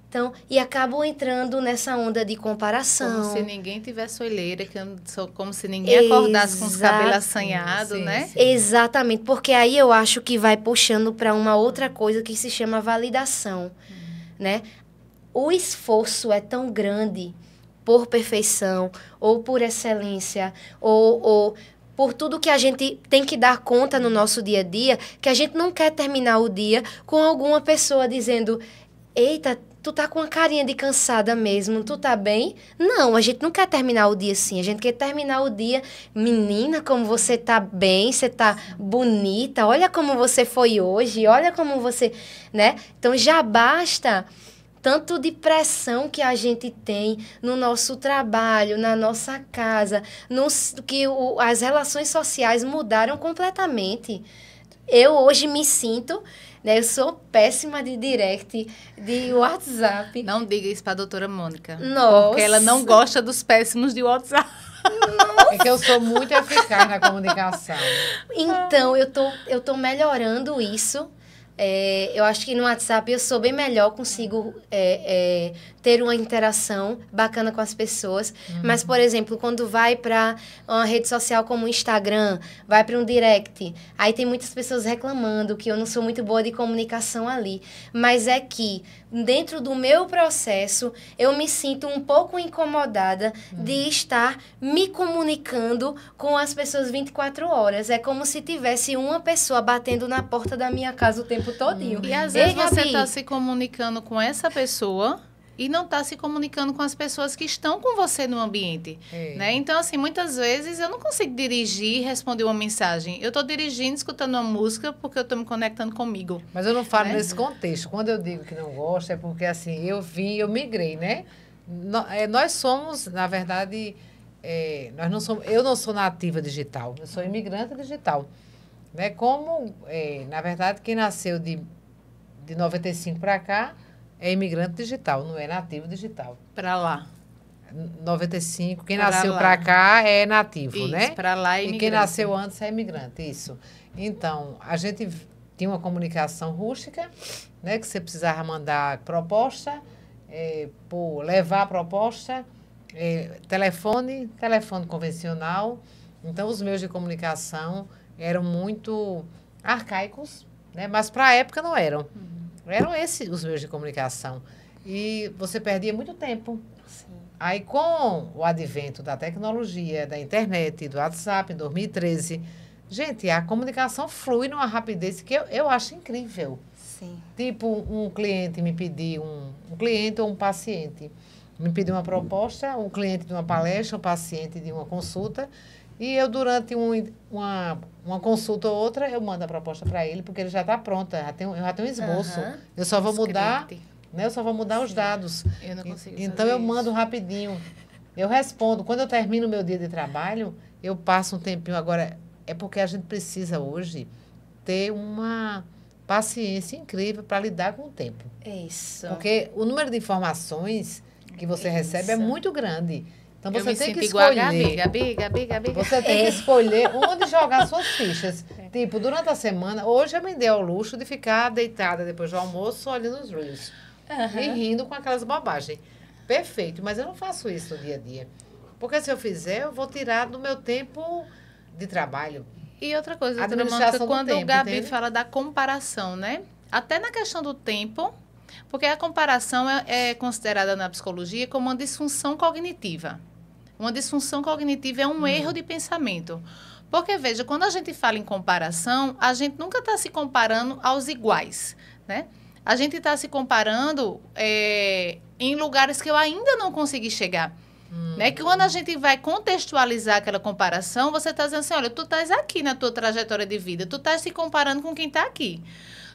Então, e acabo entrando nessa onda de comparação. Como se ninguém tivesse olheira, como se ninguém acordasse com os cabelos assanhados, né? Sim. Exatamente, porque aí eu acho que vai puxando para uma outra coisa que se chama validação, né? O esforço é tão grande por perfeição, ou por excelência, ou por tudo que a gente tem que dar conta no nosso dia a dia, que a gente não quer terminar o dia com alguma pessoa dizendo: eita, tu tá com uma carinha de cansada mesmo, tu tá bem? Não, a gente não quer terminar o dia assim, a gente quer terminar o dia, menina, como você tá bem, você tá bonita, olha como você foi hoje, olha como você, né? Então já basta tanto de pressão que a gente tem no nosso trabalho, na nossa casa, que as relações sociais mudaram completamente. Eu hoje me sinto, né, eu sou péssima de direct, de WhatsApp. Não diga isso para a doutora Mônica. Nossa. Porque ela não gosta dos péssimos de WhatsApp. Nossa. É que eu sou muito eficaz na comunicação. Então, eu tô melhorando isso. Eu acho que no WhatsApp eu sou bem melhor, consigo ter uma interação bacana com as pessoas. Mas, por exemplo, quando vai para uma rede social como o Instagram, vai para um direct, aí tem muitas pessoas reclamando que eu não sou muito boa de comunicação ali. Mas é que, dentro do meu processo, eu me sinto um pouco incomodada de estar me comunicando com as pessoas 24 horas. É como se tivesse uma pessoa batendo na porta da minha casa o tempo todinho. E às vezes você Gabi, está se comunicando com essa pessoa e não está se comunicando com as pessoas que estão com você no ambiente, né? Então, assim, muitas vezes eu não consigo dirigir e responder uma mensagem. Eu estou dirigindo, escutando uma música, porque eu estou me conectando comigo. Mas eu não falo nesse contexto. Quando eu digo que não gosto, é porque, assim, eu migrei, né? Nós somos, na verdade, eu não sou nativa digital, eu sou imigrante digital. Né? Na verdade, quem nasceu de 95 para cá é imigrante digital, não é nativo digital. Para lá. 95, quem nasceu para cá é nativo, isso, né? Para lá é imigrante. E quem nasceu antes é imigrante, isso. Então, a gente tinha uma comunicação rústica, né? Que você precisava mandar proposta, levar a proposta, telefone convencional. Então, os meios de comunicação eram muito arcaicos, né? Mas para a época não eram. Eram esses os meios de comunicação. E você perdia muito tempo. Sim. Aí, com o advento da tecnologia, da internet, do WhatsApp, em 2013, gente, a comunicação flui numa rapidez que eu acho incrível. Sim. Tipo, um cliente me pedir, um cliente ou um paciente, me pedir uma proposta, um cliente de uma palestra, um paciente de uma consulta, e eu, durante uma consulta ou outra, eu mando a proposta para ele, porque ele já está pronta, eu já tenho um esboço. Eu só vou mudar, né? Eu só vou mudar os dados. Eu não consigo então, eu mando rapidinho. Eu respondo. Quando eu termino o meu dia de trabalho, eu passo um tempinho. Agora, é porque a gente precisa hoje ter uma paciência incrível para lidar com o tempo. Isso. Porque o número de informações que você recebe é muito grande. Então, você tem que igual escolher. Gabi. Você tem que escolher onde jogar suas fichas. Tipo, durante a semana, hoje eu me dei ao luxo de ficar deitada depois do almoço, olhando os Reels. E rindo com aquelas bobagens. Perfeito, mas eu não faço isso no dia a dia. Porque se eu fizer, eu vou tirar do meu tempo de trabalho. E outra coisa, Mônica, quando o Gabi fala da comparação, né? Até na questão do tempo, porque a comparação é considerada na psicologia como uma disfunção cognitiva. Uma disfunção cognitiva é um erro de pensamento. Porque, veja, quando a gente fala em comparação, a gente nunca está se comparando aos iguais, né? A gente está se comparando em lugares que eu ainda não consegui chegar. Né? Que quando a gente vai contextualizar aquela comparação, você está dizendo assim, olha, tu estás aqui na tua trajetória de vida, tu estás se comparando com quem está aqui.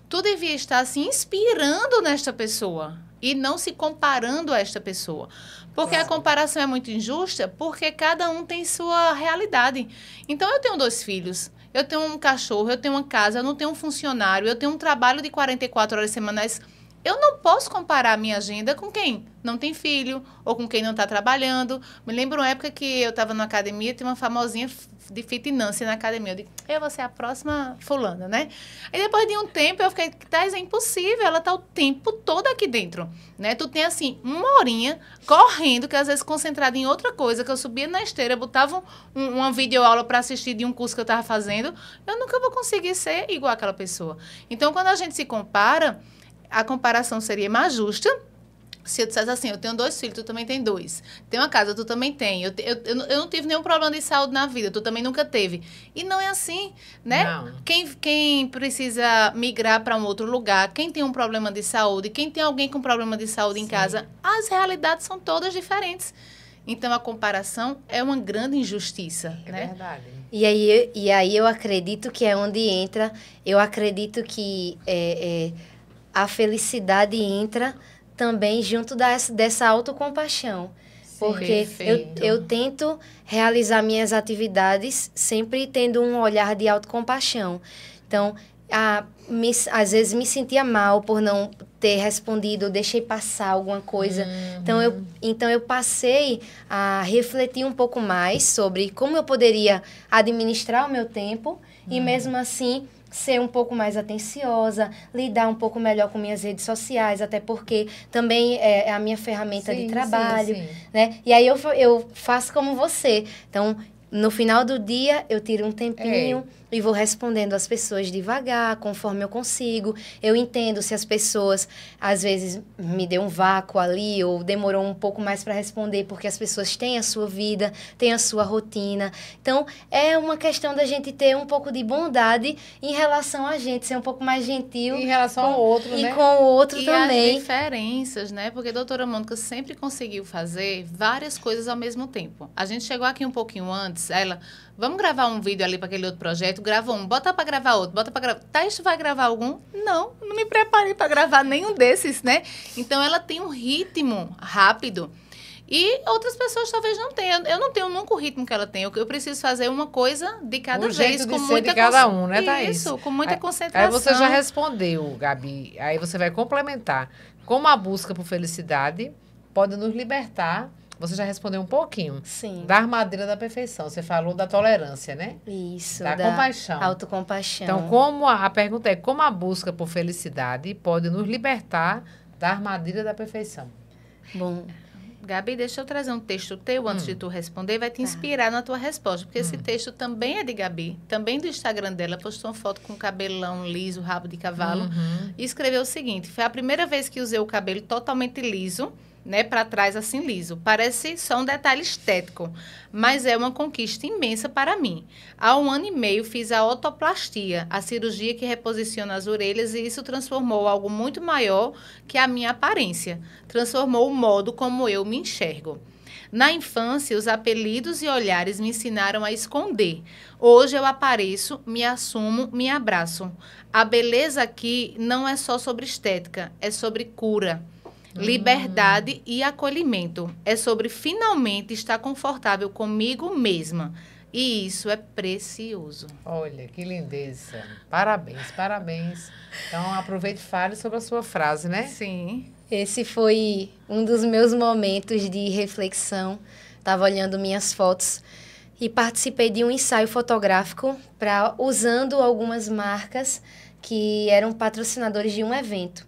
Tu devia estar se inspirando nesta pessoa e não se comparando a esta pessoa. Porque a comparação é muito injusta, porque cada um tem sua realidade. Então, eu tenho 2 filhos, eu tenho um cachorro, eu tenho uma casa, eu não tenho um funcionário, eu tenho um trabalho de 44 horas semanais. Eu não posso comparar a minha agenda com quem não tem filho ou com quem não está trabalhando. Me lembro uma época que eu estava na academia, tinha uma famosinha de fit Nancy na academia. Eu digo, eu vou ser a próxima fulana, né? Aí depois de um tempo eu fiquei, Thais, é impossível, ela está o tempo todo aqui dentro, né? Tu tem assim, 1 horinha correndo, que às vezes concentrada em outra coisa, que eu subia na esteira, botava uma videoaula para assistir de um curso que eu estava fazendo, eu nunca vou conseguir ser igual àquela pessoa. Então, quando a gente se compara, a comparação seria mais justa se eu dissesse assim, eu tenho 2 filhos, tu também tem 2. Tem uma casa, tu também tem. Eu não tive nenhum problema de saúde na vida, tu também nunca teve. E não é assim, né? Não. Quem precisa migrar para um outro lugar, quem tem um problema de saúde, quem tem alguém com problema de saúde em casa, as realidades são todas diferentes. Então, a comparação é uma grande injustiça, né? É verdade. E aí eu acredito que é onde entra, eu acredito que a felicidade entra também junto dessa autocompaixão. Porque eu tento realizar minhas atividades sempre tendo um olhar de autocompaixão. Então, às vezes me sentia mal por não ter respondido, eu deixei passar alguma coisa. Então, eu passei a refletir um pouco mais sobre como eu poderia administrar o meu tempo e, mesmo assim, ser um pouco mais atenciosa, lidar um pouco melhor com minhas redes sociais, até porque também é a minha ferramenta de trabalho, né? E aí eu faço como você. Então, No final do dia, eu tiro um tempinho e vou respondendo as pessoas devagar, conforme eu consigo. Eu entendo se as pessoas, às vezes, me deu um vácuo ali ou demorou um pouco mais para responder, porque as pessoas têm a sua vida, têm a sua rotina. Então, é uma questão da gente ter um pouco de bondade em relação a gente, ser um pouco mais gentil. Em relação ao outro, né? E com o outro e também. as diferenças, né? Porque a doutora Mônica sempre conseguiu fazer várias coisas ao mesmo tempo. A gente chegou aqui um pouquinho antes, ela, vamos gravar um vídeo ali para aquele outro projeto, grava um, bota para gravar outro, bota para gravar. Thaís, tu vai gravar algum? Não me preparei para gravar nenhum desses, né? Então, ela tem um ritmo rápido. E outras pessoas talvez não tenham. Eu não tenho nunca o ritmo que ela tem. Eu preciso fazer uma coisa de cada vez, com muita de cada um, né, Thaís? Isso, com muita concentração. Aí você já respondeu, Gabi. Aí você vai complementar. Como a busca por felicidade pode nos libertar. Você já respondeu um pouquinho. Sim. Da armadilha da perfeição. Você falou da tolerância, né? Isso. Da compaixão. Autocompaixão. Então, a pergunta é, como a busca por felicidade pode nos libertar da armadilha da perfeição? Bom, Gabi, deixa eu trazer um texto teu antes de tu responder, vai te inspirar na tua resposta, porque esse texto também é de Gabi, também do Instagram dela, postou uma foto com cabelão liso, rabo de cavalo, e escreveu o seguinte: foi a primeira vez que usei o cabelo totalmente liso, né, para trás assim liso. Parece só um detalhe estético, mas é uma conquista imensa para mim. Há 1 ano e meio fiz a otoplastia, a cirurgia que reposiciona as orelhas, e isso transformou algo muito maior que a minha aparência. Transformou o modo como eu me enxergo. Na infância, os apelidos e olhares me ensinaram a esconder. Hoje eu apareço, me assumo, me abraço. A beleza aqui não é só sobre estética, é sobre cura, liberdade e acolhimento. É sobre finalmente estar confortável comigo mesma. E isso é precioso. Olha, que lindeza. Parabéns, parabéns. Então, aproveite e fale sobre a sua frase, né? Sim. esse foi um dos meus momentos de reflexão. Estava olhando minhas fotos e participei de um ensaio fotográfico usando algumas marcas que eram patrocinadores de um evento.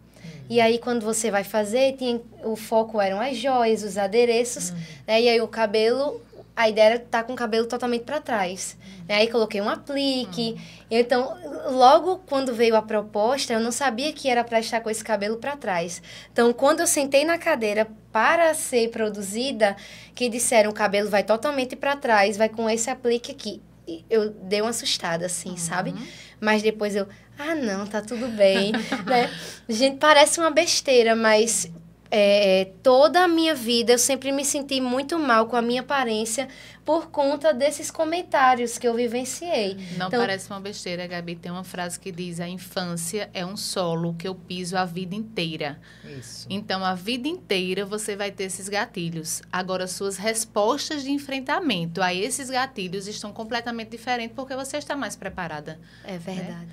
E aí, quando você vai fazer, o foco eram as joias, os adereços, né? E aí o cabelo, a ideia era estar com o cabelo totalmente para trás. Né? Aí coloquei um aplique. Então, logo quando veio a proposta, eu não sabia que era para estar com esse cabelo para trás. Então, quando eu sentei na cadeira para ser produzida, que disseram o cabelo vai totalmente para trás, vai com esse aplique aqui. Eu dei uma assustada, assim, sabe? Mas depois não, tá tudo bem, né? Gente, parece uma besteira, mas toda a minha vida eu sempre me senti muito mal com a minha aparência por conta desses comentários que eu vivenciei. Não parece uma besteira, Gabi. Tem uma frase que diz: a infância é um solo que eu piso a vida inteira. Isso. Então, a vida inteira você vai ter esses gatilhos. Agora, suas respostas de enfrentamento a esses gatilhos estão completamente diferentes porque você está mais preparada. É verdade. Né?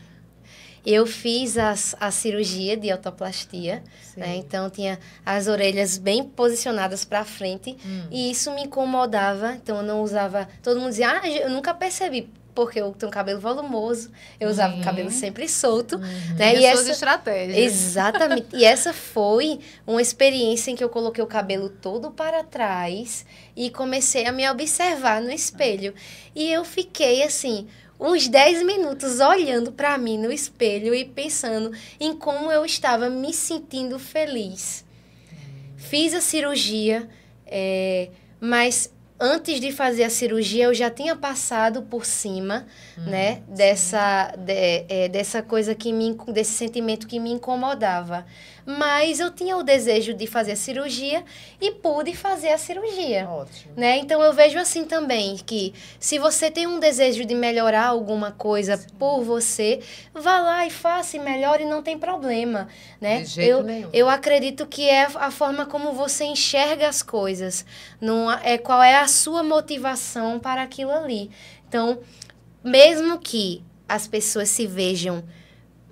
Eu fiz a cirurgia de otoplastia, né? Então tinha as orelhas bem posicionadas para frente e isso me incomodava. Então eu não usava. Todo mundo dizia, eu nunca percebi, porque eu tenho cabelo volumoso, eu usava o cabelo sempre solto. Né? E suas estratégias. Exatamente. E essa foi uma experiência em que eu coloquei o cabelo todo para trás e comecei a me observar no espelho. E eu fiquei assim, uns 10 minutos olhando para mim no espelho e pensando em como eu estava me sentindo feliz. Fiz a cirurgia, mas antes de fazer a cirurgia eu já tinha passado por cima, né, dessa coisa desse sentimento que me incomodava. Mas eu tinha o desejo de fazer a cirurgia e pude fazer a cirurgia. Ótimo. Né? Então, eu vejo assim também, que se você tem um desejo de melhorar alguma coisa por você, vá lá e faça e melhore, não tem problema. Né? De jeito nenhum. Eu acredito que é a forma como você enxerga as coisas. Qual é a sua motivação para aquilo ali. Então, mesmo que as pessoas se vejam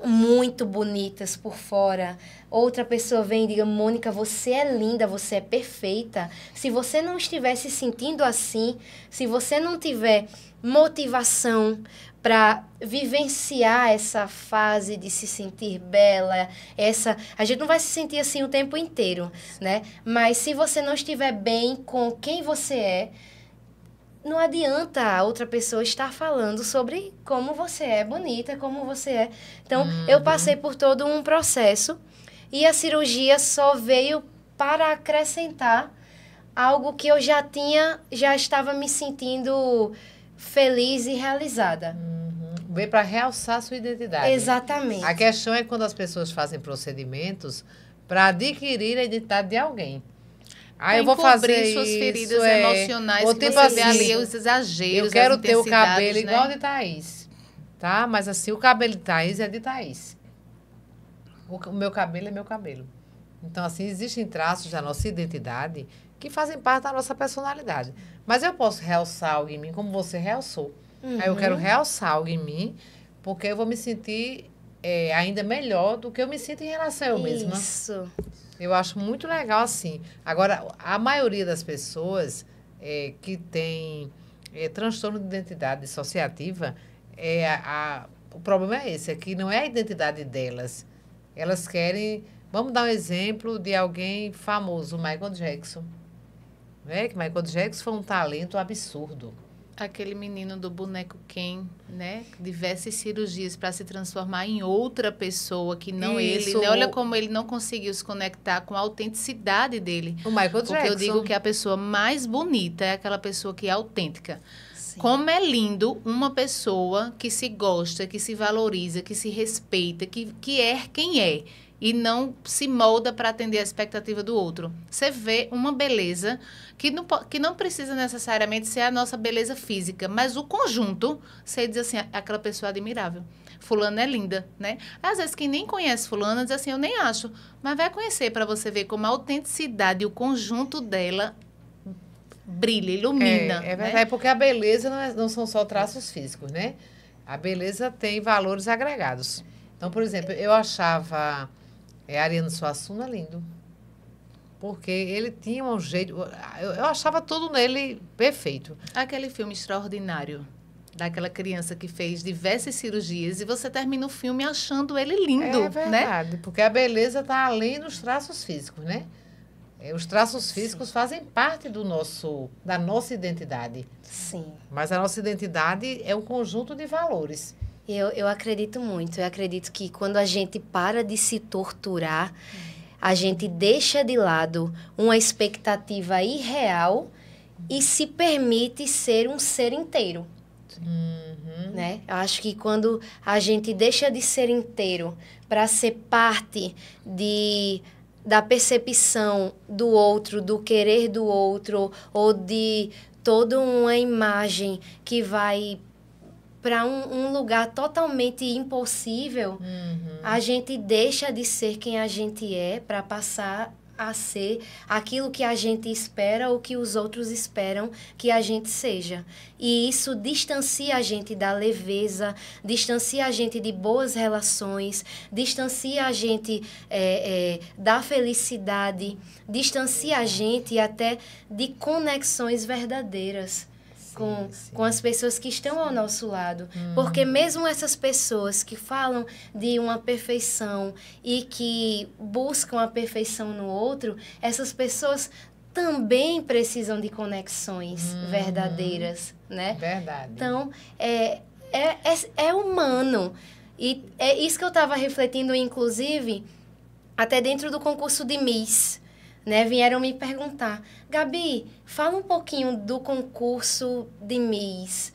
muito bonitas por fora, outra pessoa vem e diga, Mônica, você é linda, você é perfeita. Se você não estiver se sentindo assim, se você não tiver motivação para vivenciar essa fase de se sentir bela, a gente não vai se sentir assim o tempo inteiro, né? Mas se você não estiver bem com quem você é, não adianta a outra pessoa estar falando sobre como você é bonita, como você é. Então, eu passei por todo um processo e a cirurgia só veio para acrescentar algo que eu já estava me sentindo feliz e realizada. Veio para realçar a sua identidade. Exatamente. A questão é quando as pessoas fazem procedimentos para adquirir a identidade de alguém. Eu vou fazer suas isso, feridas emocionais, ou que tipo você assim, vê ali os exageros, eu quero as ter o cabelo intensidades, igual né? de Thaís, tá? Mas assim, o cabelo de Thaís é de Thaís. O meu cabelo é meu cabelo. Então, assim, existem traços da nossa identidade que fazem parte da nossa personalidade. Mas eu posso realçar algo em mim como você realçou. Aí eu quero realçar algo em mim porque eu vou me sentir ainda melhor do que eu me sinto em relação a eu mesma. Isso. Eu acho muito legal assim. Agora, a maioria das pessoas que tem transtorno de identidade dissociativa, o problema é esse, é que não é a identidade delas. Elas querem... Vamos dar um exemplo de alguém famoso, Michael Jackson. Que Michael Jackson foi um talento absurdo. Aquele menino do boneco Ken, né? Diversas cirurgias para se transformar em outra pessoa que não Isso. ele. Né? Olha como ele não conseguiu se conectar com a autenticidade dele. O Michael Jackson. Porque eu digo que a pessoa mais bonita é aquela pessoa que é autêntica. Sim. Como é lindo uma pessoa que se gosta, que se valoriza, que se respeita, que é quem é. E não se molda para atender a expectativa do outro. Você vê uma beleza que não precisa necessariamente ser a nossa beleza física, mas o conjunto, você diz assim, aquela pessoa é admirável. Fulana é linda, né? Às vezes quem nem conhece fulana diz assim, eu nem acho, mas vai conhecer para você ver como a autenticidade e o conjunto dela brilha, ilumina. É verdade, né? porque a beleza não são só traços físicos, né? A beleza tem valores agregados. Então, por exemplo, eu achava Ariano Suassuna lindo. Porque ele tinha um jeito... Eu achava tudo nele perfeito. Aquele filme extraordinário daquela criança que fez diversas cirurgias e você termina o filme achando ele lindo, É verdade, porque a beleza está além dos traços físicos, né? Os traços físicos fazem parte da nossa identidade. Sim. Mas a nossa identidade é um conjunto de valores. Eu acredito muito. Eu acredito que quando a gente para de se torturar, a gente deixa de lado uma expectativa irreal e se permite ser um ser inteiro. Né? Eu acho que quando a gente deixa de ser inteiro para ser parte da percepção do outro, do querer do outro, ou de toda uma imagem que vai para um lugar totalmente impossível, a gente deixa de ser quem a gente é para passar a ser aquilo que a gente espera ou que os outros esperam que a gente seja. E isso distancia a gente da leveza, distancia a gente de boas relações, distancia a gente da felicidade, distancia a gente até de conexões verdadeiras. Com as pessoas que estão ao nosso lado. Porque mesmo essas pessoas que falam de uma perfeição e que buscam a perfeição no outro, essas pessoas também precisam de conexões verdadeiras, né? Verdade. Então, é humano. E é isso que eu estava refletindo, inclusive, até dentro do concurso de Miss. Né, vieram me perguntar, Gabi, fala um pouquinho do concurso de Miss.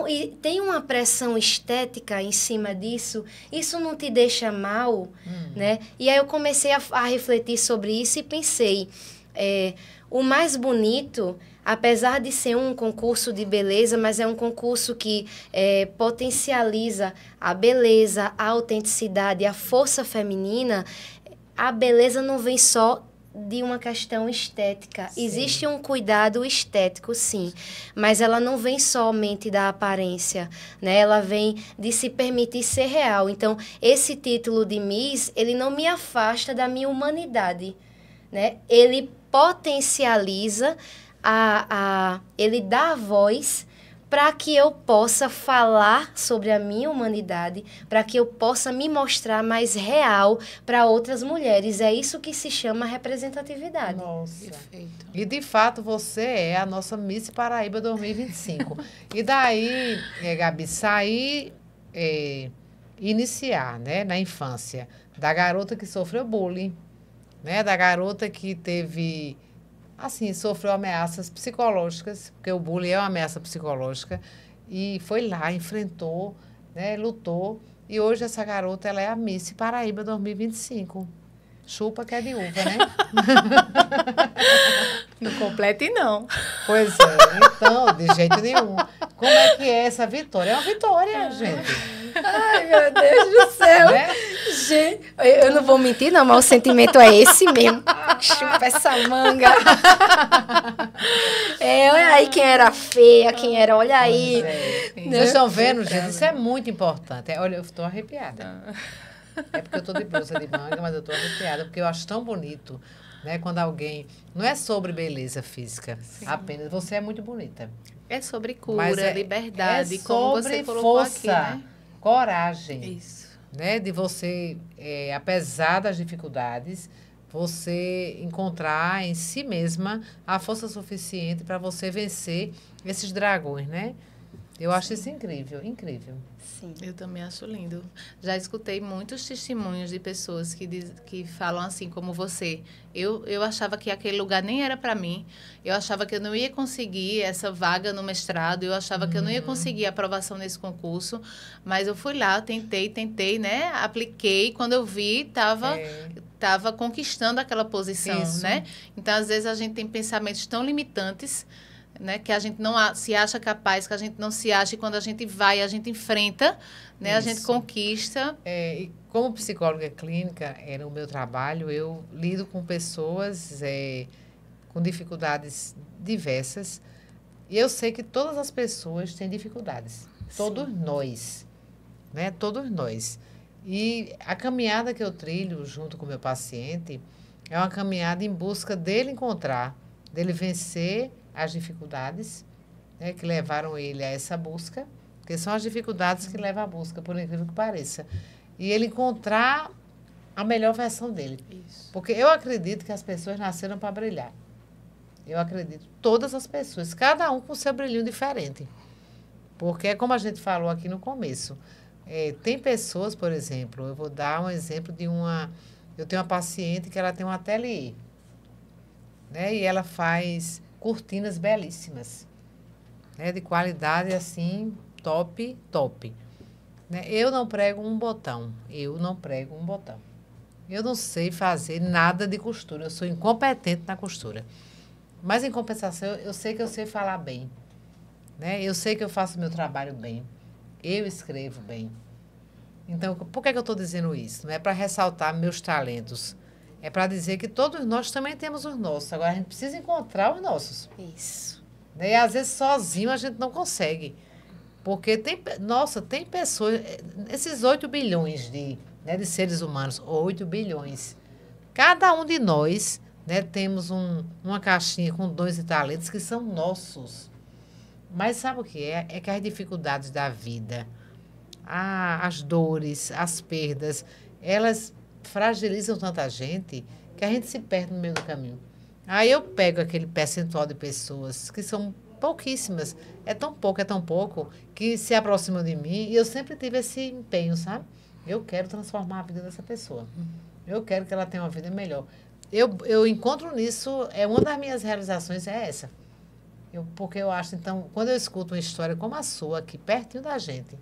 E tem uma pressão estética em cima disso? Isso não te deixa mal? Né? E aí eu comecei a refletir sobre isso e pensei, o mais bonito, apesar de ser um concurso de beleza, mas é um concurso que potencializa a beleza, a autenticidade, a força feminina. A beleza não vem só de uma questão estética. Sim. Existe um cuidado estético, sim, mas ela não vem somente da aparência, né? Ela vem de se permitir ser real. Então, esse título de Miss, ele não me afasta da minha humanidade, né? Ele potencializa, ele dá voz para que eu possa falar sobre a minha humanidade, para que eu possa me mostrar mais real para outras mulheres. É isso que se chama representatividade. Nossa. Perfeito. E, de fato, você é a nossa Miss Paraíba 2025. E daí, Gabi, sair, iniciar, né, na infância, da garota que sofreu bullying, né, da garota que teve, assim, sofreu ameaças psicológicas, porque o bullying é uma ameaça psicológica, e foi lá, enfrentou, né, lutou, e hoje essa garota, ela é a Miss Paraíba 2025. Chupa que é de uva, né? Não complete, não. Pois é, então, de jeito nenhum. Como é que é essa vitória? É uma vitória, gente. Ai, meu Deus do céu. Né? Gente, eu não vou mentir, não, mas o sentimento é esse mesmo. Chupa essa manga. Olha aí quem era feia, quem era... Olha aí. Vocês estão vendo, gente? Isso é muito importante. Olha, eu estou arrepiada. É porque eu estou de blusa de manga, mas eu estou arrepiada, porque eu acho tão bonito, né? Quando alguém... Não é sobre beleza física, apenas. Você é muito bonita. É sobre cura, liberdade, é como sobre você colocou força, aqui, né? coragem. Isso. Né? De você, apesar das dificuldades, você encontrar em si mesma a força suficiente para você vencer esses dragões, né? Eu acho isso incrível, incrível. Sim. Eu também acho lindo. Já escutei muitos testemunhos de pessoas que falam assim, como você. Eu achava que aquele lugar nem era para mim. Eu achava que eu não ia conseguir essa vaga no mestrado. Eu achava que eu não ia conseguir a aprovação nesse concurso. Mas eu fui lá, tentei, né? Apliquei. Quando eu vi, estava conquistando aquela posição, Isso. né? Então, às vezes, a gente tem pensamentos tão limitantes, né, que a gente não se acha capaz, que a gente não se acha, e quando a gente vai, a gente enfrenta, né, a gente conquista. E como psicóloga clínica, no meu trabalho, eu lido com pessoas com dificuldades diversas, e eu sei que todas as pessoas têm dificuldades. Todos nós, né? Todos nós. E a caminhada que eu trilho junto com o meu paciente é uma caminhada em busca dele encontrar, dele vencer as dificuldades, né, que levaram ele a essa busca, porque são as dificuldades que levam à busca, por incrível que pareça. E ele encontrar a melhor versão dele. Isso. Porque eu acredito que as pessoas nasceram para brilhar. Eu acredito. Todas as pessoas, cada um com seu brilhinho diferente. Porque é como a gente falou aqui no começo. Tem pessoas, por exemplo, eu vou dar um exemplo de eu tenho uma paciente que ela tem um ateliê, né, e ela faz cortinas belíssimas, né, de qualidade assim, top. Né? Eu não prego um botão. Eu não sei fazer nada de costura. Eu sou incompetente na costura. Mas, em compensação, eu sei que eu sei falar bem. Né? Eu sei que eu faço meu trabalho bem. Eu escrevo bem. Então, por que eu estou dizendo isso? Não é para ressaltar meus talentos. É para dizer que todos nós também temos os nossos. Agora, a gente precisa encontrar os nossos. Isso. E, às vezes, sozinho a gente não consegue. Porque tem pessoas... Esses 8 bilhões de seres humanos, 8 bilhões. Cada um de nós, né, temos uma caixinha com dons e talentos que são nossos. Mas sabe o que é? É que as dificuldades da vida, as dores, as perdas, elas fragilizam tanta gente que a gente se perde no meio do caminho. Aí eu pego aquele percentual de pessoas que são pouquíssimas, é tão pouco, que se aproximam de mim, e eu sempre tive esse empenho, sabe? Eu quero transformar a vida dessa pessoa. Eu quero que ela tenha uma vida melhor. Eu encontro nisso, uma das minhas realizações é essa. Porque eu acho, então, quando eu escuto uma história como a sua, aqui pertinho da gente,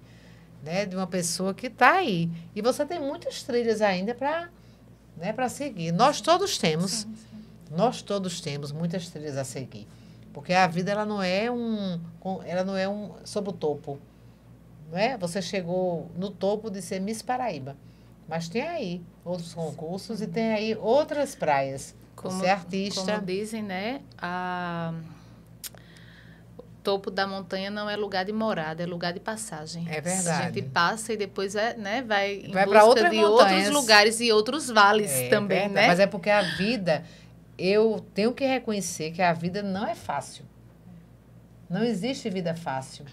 né, de uma pessoa que está aí, e você tem muitas trilhas ainda para seguir. Nós todos temos. Nós todos temos muitas trilhas a seguir. Porque a vida, ela não é sobre o topo. Não é? Você chegou no topo de ser Miss Paraíba. Mas tem aí outros concursos e tem aí outras praias. Você é artista. Como dizem, né? O topo da montanha não é lugar de morada, é lugar de passagem. É verdade. A gente passa e depois vai em para busca de outros lugares e outros vales também, verdade. né? Mas é porque a vida... Eu tenho que reconhecer que a vida não é fácil. Não existe vida fácil.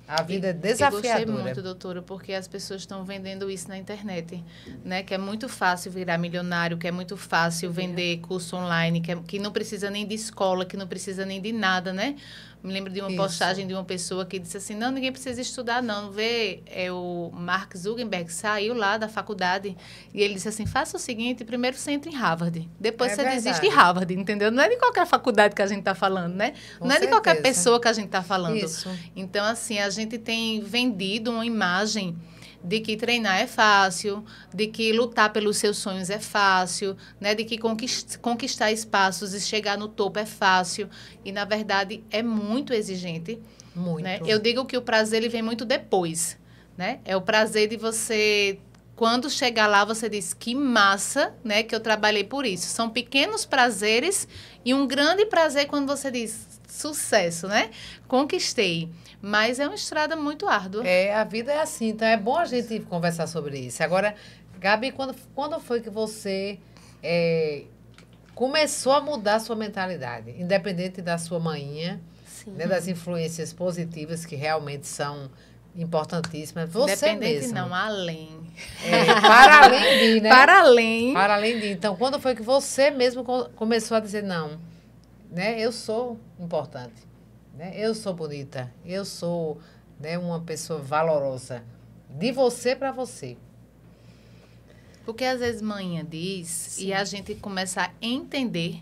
A vida é desafiadora. Eu gostei muito, doutora, porque as pessoas estão vendendo isso na internet, né? Que é muito fácil virar milionário, que é muito fácil vender curso online, que não precisa nem de escola, que não precisa nem de nada, né? Me lembro de uma postagem de uma pessoa que disse assim, não, ninguém precisa estudar, não. Vê, o Mark Zuckerberg saiu lá da faculdade e ele disse assim, faça o seguinte, primeiro você entra em Harvard, depois você desiste de Harvard, entendeu? Não é de qualquer faculdade que a gente está falando, né? Não é de qualquer pessoa que a gente está falando. Isso. Então, assim, a gente tem vendido uma imagem de que treinar é fácil, de que lutar pelos seus sonhos é fácil, né? De que conquistar espaços e chegar no topo é fácil. E, na verdade, é muito exigente. Muito. Né? Eu digo que o prazer ele vem muito depois. Né? É o prazer de você... Quando chegar lá, você diz, que massa, né? Que eu trabalhei por isso. São pequenos prazeres e um grande prazer quando você diz, sucesso, né? Conquistei. Mas é uma estrada muito árdua. A vida é assim, então é bom a gente conversar sobre isso. Agora, Gabi, quando foi que você começou a mudar a sua mentalidade? Independente da sua manhinha, né, das influências positivas que realmente são importantíssimas. Você mesmo. Não, além. Para além de, né? Para além. Para além de. Então, quando foi que você mesmo começou a dizer, não, né, eu sou importante. Né? Eu sou bonita, eu sou, né, uma pessoa valorosa. De você para você. Porque às vezes manhã diz Sim. e a gente começa a entender,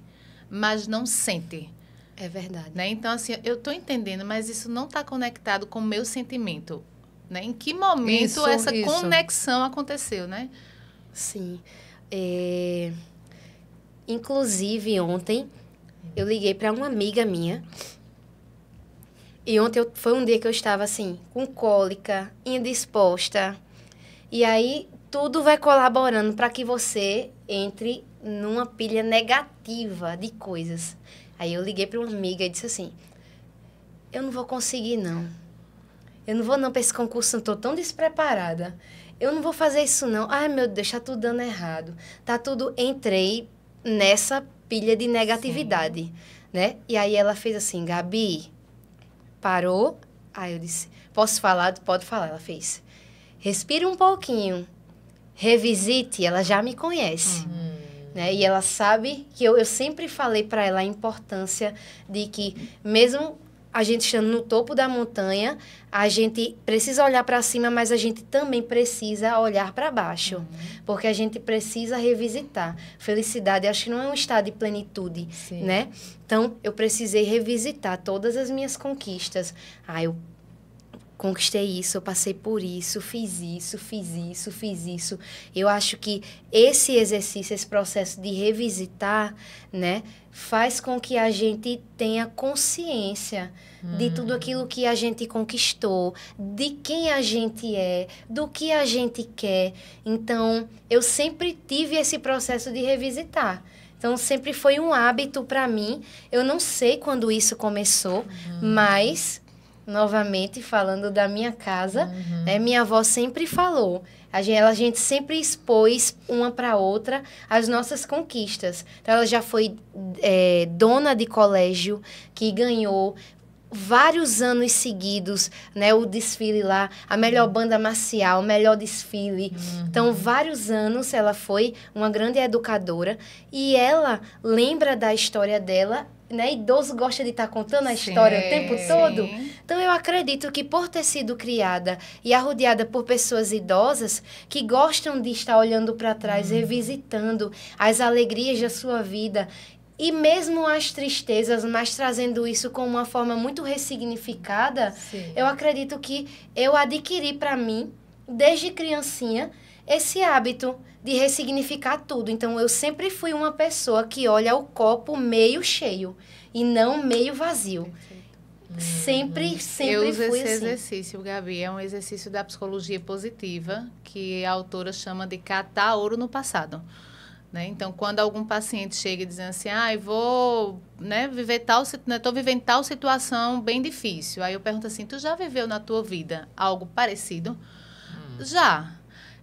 mas não sente. É verdade. Né? Então, assim, eu estou entendendo, mas isso não está conectado com o meu sentimento. Né? Em que momento essa conexão aconteceu, né? Sim. Inclusive, ontem, eu liguei para uma amiga minha. E ontem foi um dia que eu estava, assim, com cólica, indisposta. E aí, tudo vai colaborando para que você entre numa pilha negativa de coisas. Aí eu liguei para uma amiga e disse assim, eu não vou conseguir, não. Eu não vou, não, para esse concurso, não estou tão despreparada. Eu não vou fazer isso, não. Ai, meu Deus, tá tudo dando errado. Tá tudo... Entrei nessa pilha de negatividade, Sim. né? E aí ela fez assim, Gabi... Parou, aí eu disse, posso falar? Pode falar. Ela fez, respire um pouquinho, revisite, ela já me conhece, né? E ela sabe que eu sempre falei para ela a importância de que, mesmo a gente estando no topo da montanha, a gente precisa olhar para cima, mas a gente também precisa olhar para baixo, porque a gente precisa revisitar. Felicidade, acho que não é um estado de plenitude, Sim. né? Então, eu precisei revisitar todas as minhas conquistas. Eu conquistei isso, eu passei por isso, fiz isso. Eu acho que esse exercício, esse processo de revisitar, né, faz com que a gente tenha consciência de tudo aquilo que a gente conquistou, de quem a gente é, do que a gente quer. Então, eu sempre tive esse processo de revisitar. Então, sempre foi um hábito para mim. Eu não sei quando isso começou, mas... Novamente, falando da minha casa, né, minha avó sempre falou, a gente sempre expôs uma para outra as nossas conquistas. Então, ela já foi dona de colégio, que ganhou vários anos seguidos, né, o desfile lá, a melhor banda marcial, o melhor desfile. Então, vários anos ela foi uma grande educadora e ela lembra da história dela, né? Idoso gosta de estar contando a história o tempo todo. Então, eu acredito que por ter sido criada e arrodeada por pessoas idosas que gostam de estar olhando para trás, revisitando as alegrias da sua vida e mesmo as tristezas, mas trazendo isso com uma forma muito ressignificada, eu acredito que eu adquiri para mim, desde criancinha, esse hábito de ressignificar tudo. Então, eu sempre fui uma pessoa que olha o copo meio cheio e não meio vazio. Sempre eu uso fui esse assim. exercício, Gabi. É um exercício da psicologia positiva que a autora chama de catar ouro no passado. Né? Então, quando algum paciente chega dizendo assim, vou, né, estou vivendo tal situação bem difícil. Aí eu pergunto assim, tu já viveu na tua vida algo parecido? Já.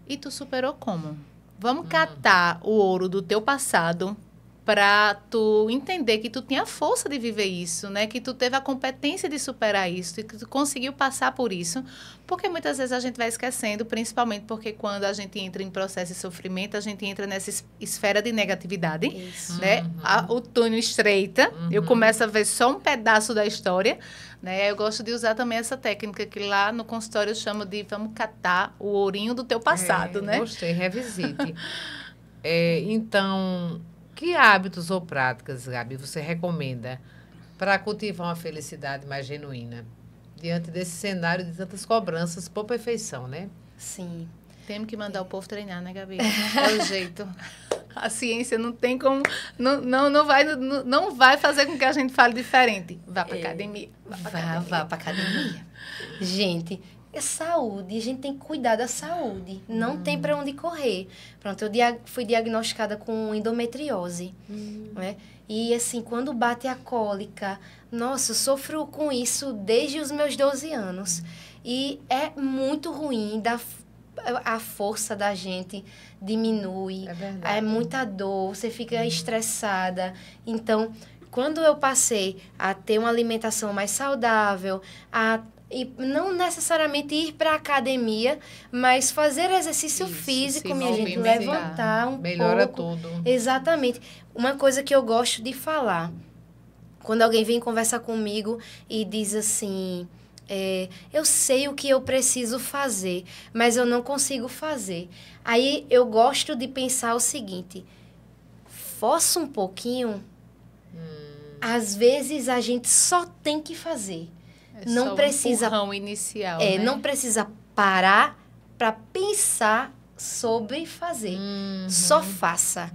E tu superou como? Vamos catar o ouro do teu passado, para tu entender que tu tinha força de viver isso, né? Que tu teve a competência de superar isso, e que tu conseguiu passar por isso, porque muitas vezes a gente vai esquecendo, principalmente porque quando a gente entra em processo de sofrimento, a gente entra nessa esfera de negatividade, Isso. né? O túnel estreita, eu começo a ver só um pedaço da história, né? Eu gosto de usar também essa técnica que lá no consultório eu chamo de vamos catar o ourinho do teu passado, né? Gostei, revisite. Então, que hábitos ou práticas, Gabi, você recomenda para cultivar uma felicidade mais genuína? Diante desse cenário de tantas cobranças por perfeição, né? Sim. Temos que mandar o povo treinar, né, Gabi? É o jeito. A ciência não tem como... Não vai fazer com que a gente fale diferente. Vá para academia. Vá para academia. Gente, é saúde. A gente tem que cuidar da saúde. Não tem para onde correr. Pronto, eu fui diagnosticada com endometriose. Né? E, assim, quando bate a cólica... Nossa, eu sofro com isso desde os meus 12 anos. E é muito ruim, a força da gente diminui. É verdade. É muita dor, você fica estressada. Então, quando eu passei a ter uma alimentação mais saudável, e não necessariamente ir para a academia, mas fazer exercício físico, minha gente, levantar um melhora pouco. tudo. Exatamente. Uma coisa que eu gosto de falar, quando alguém vem conversar comigo e diz assim, eu sei o que eu preciso fazer, mas eu não consigo fazer. Aí eu gosto de pensar o seguinte, força um pouquinho, às vezes a gente só tem que fazer. Não só precisa, um empurrão inicial, né? não precisa parar para pensar sobre fazer. Só faça,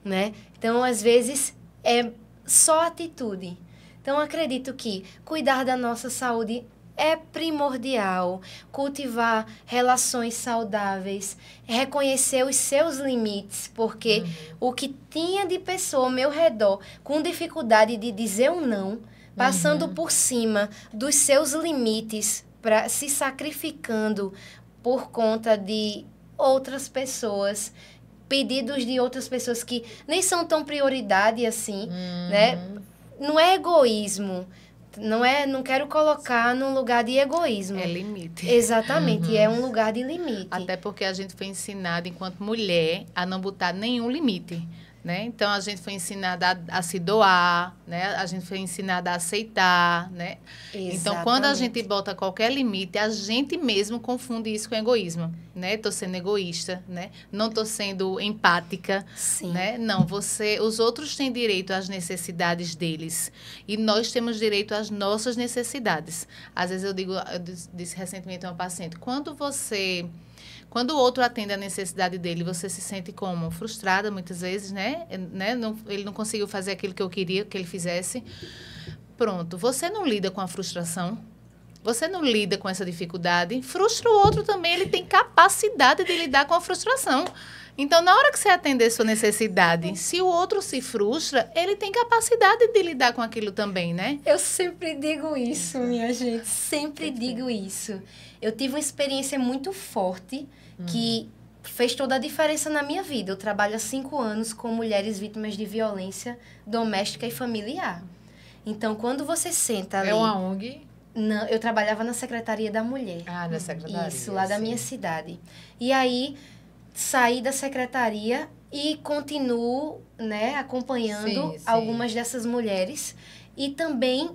né? Então, às vezes, é só atitude. Então, acredito que cuidar da nossa saúde é primordial. Cultivar relações saudáveis, reconhecer os seus limites, porque o que tinha de pessoa ao meu redor com dificuldade de dizer um não, passando por cima dos seus limites, se sacrificando por conta de outras pessoas, pedidos de outras pessoas que nem são tão prioridade assim, né? Não é egoísmo, não quero colocar num lugar de egoísmo. É limite. Exatamente, é um lugar de limite. Até porque a gente foi ensinada, enquanto mulher, a não botar nenhum limite, né? Então, a gente foi ensinada a se doar, né? A gente foi ensinada a aceitar, né? Exatamente. Então, quando a gente bota qualquer limite, a gente mesmo confunde isso com egoísmo, né? Tô sendo egoísta, né? Não tô sendo empática, Sim. né? Não, os outros têm direito às necessidades deles e nós temos direito às nossas necessidades. Às vezes eu disse recentemente a uma paciente, quando o outro atende a necessidade dele, você se sente como? Frustrada, muitas vezes, né? Ele não conseguiu fazer aquilo que eu queria que ele fizesse. Pronto. Você não lida com a frustração? Você não lida com essa dificuldade? Frustra o outro também. Ele tem capacidade de lidar com a frustração. Então, na hora que você atender sua necessidade, se o outro se frustra, ele tem capacidade de lidar com aquilo também, né? Eu sempre digo isso, minha gente. Sempre digo isso. Eu tive uma experiência muito forte que fez toda a diferença na minha vida. Eu trabalho há 5 anos com mulheres vítimas de violência doméstica e familiar. Então, quando você senta ali... É uma ONG? Não, eu trabalhava na Secretaria da Mulher. Ah, na Secretaria. Isso, lá da minha cidade. E aí, saí da Secretaria e continuo, né, acompanhando algumas dessas mulheres. E também,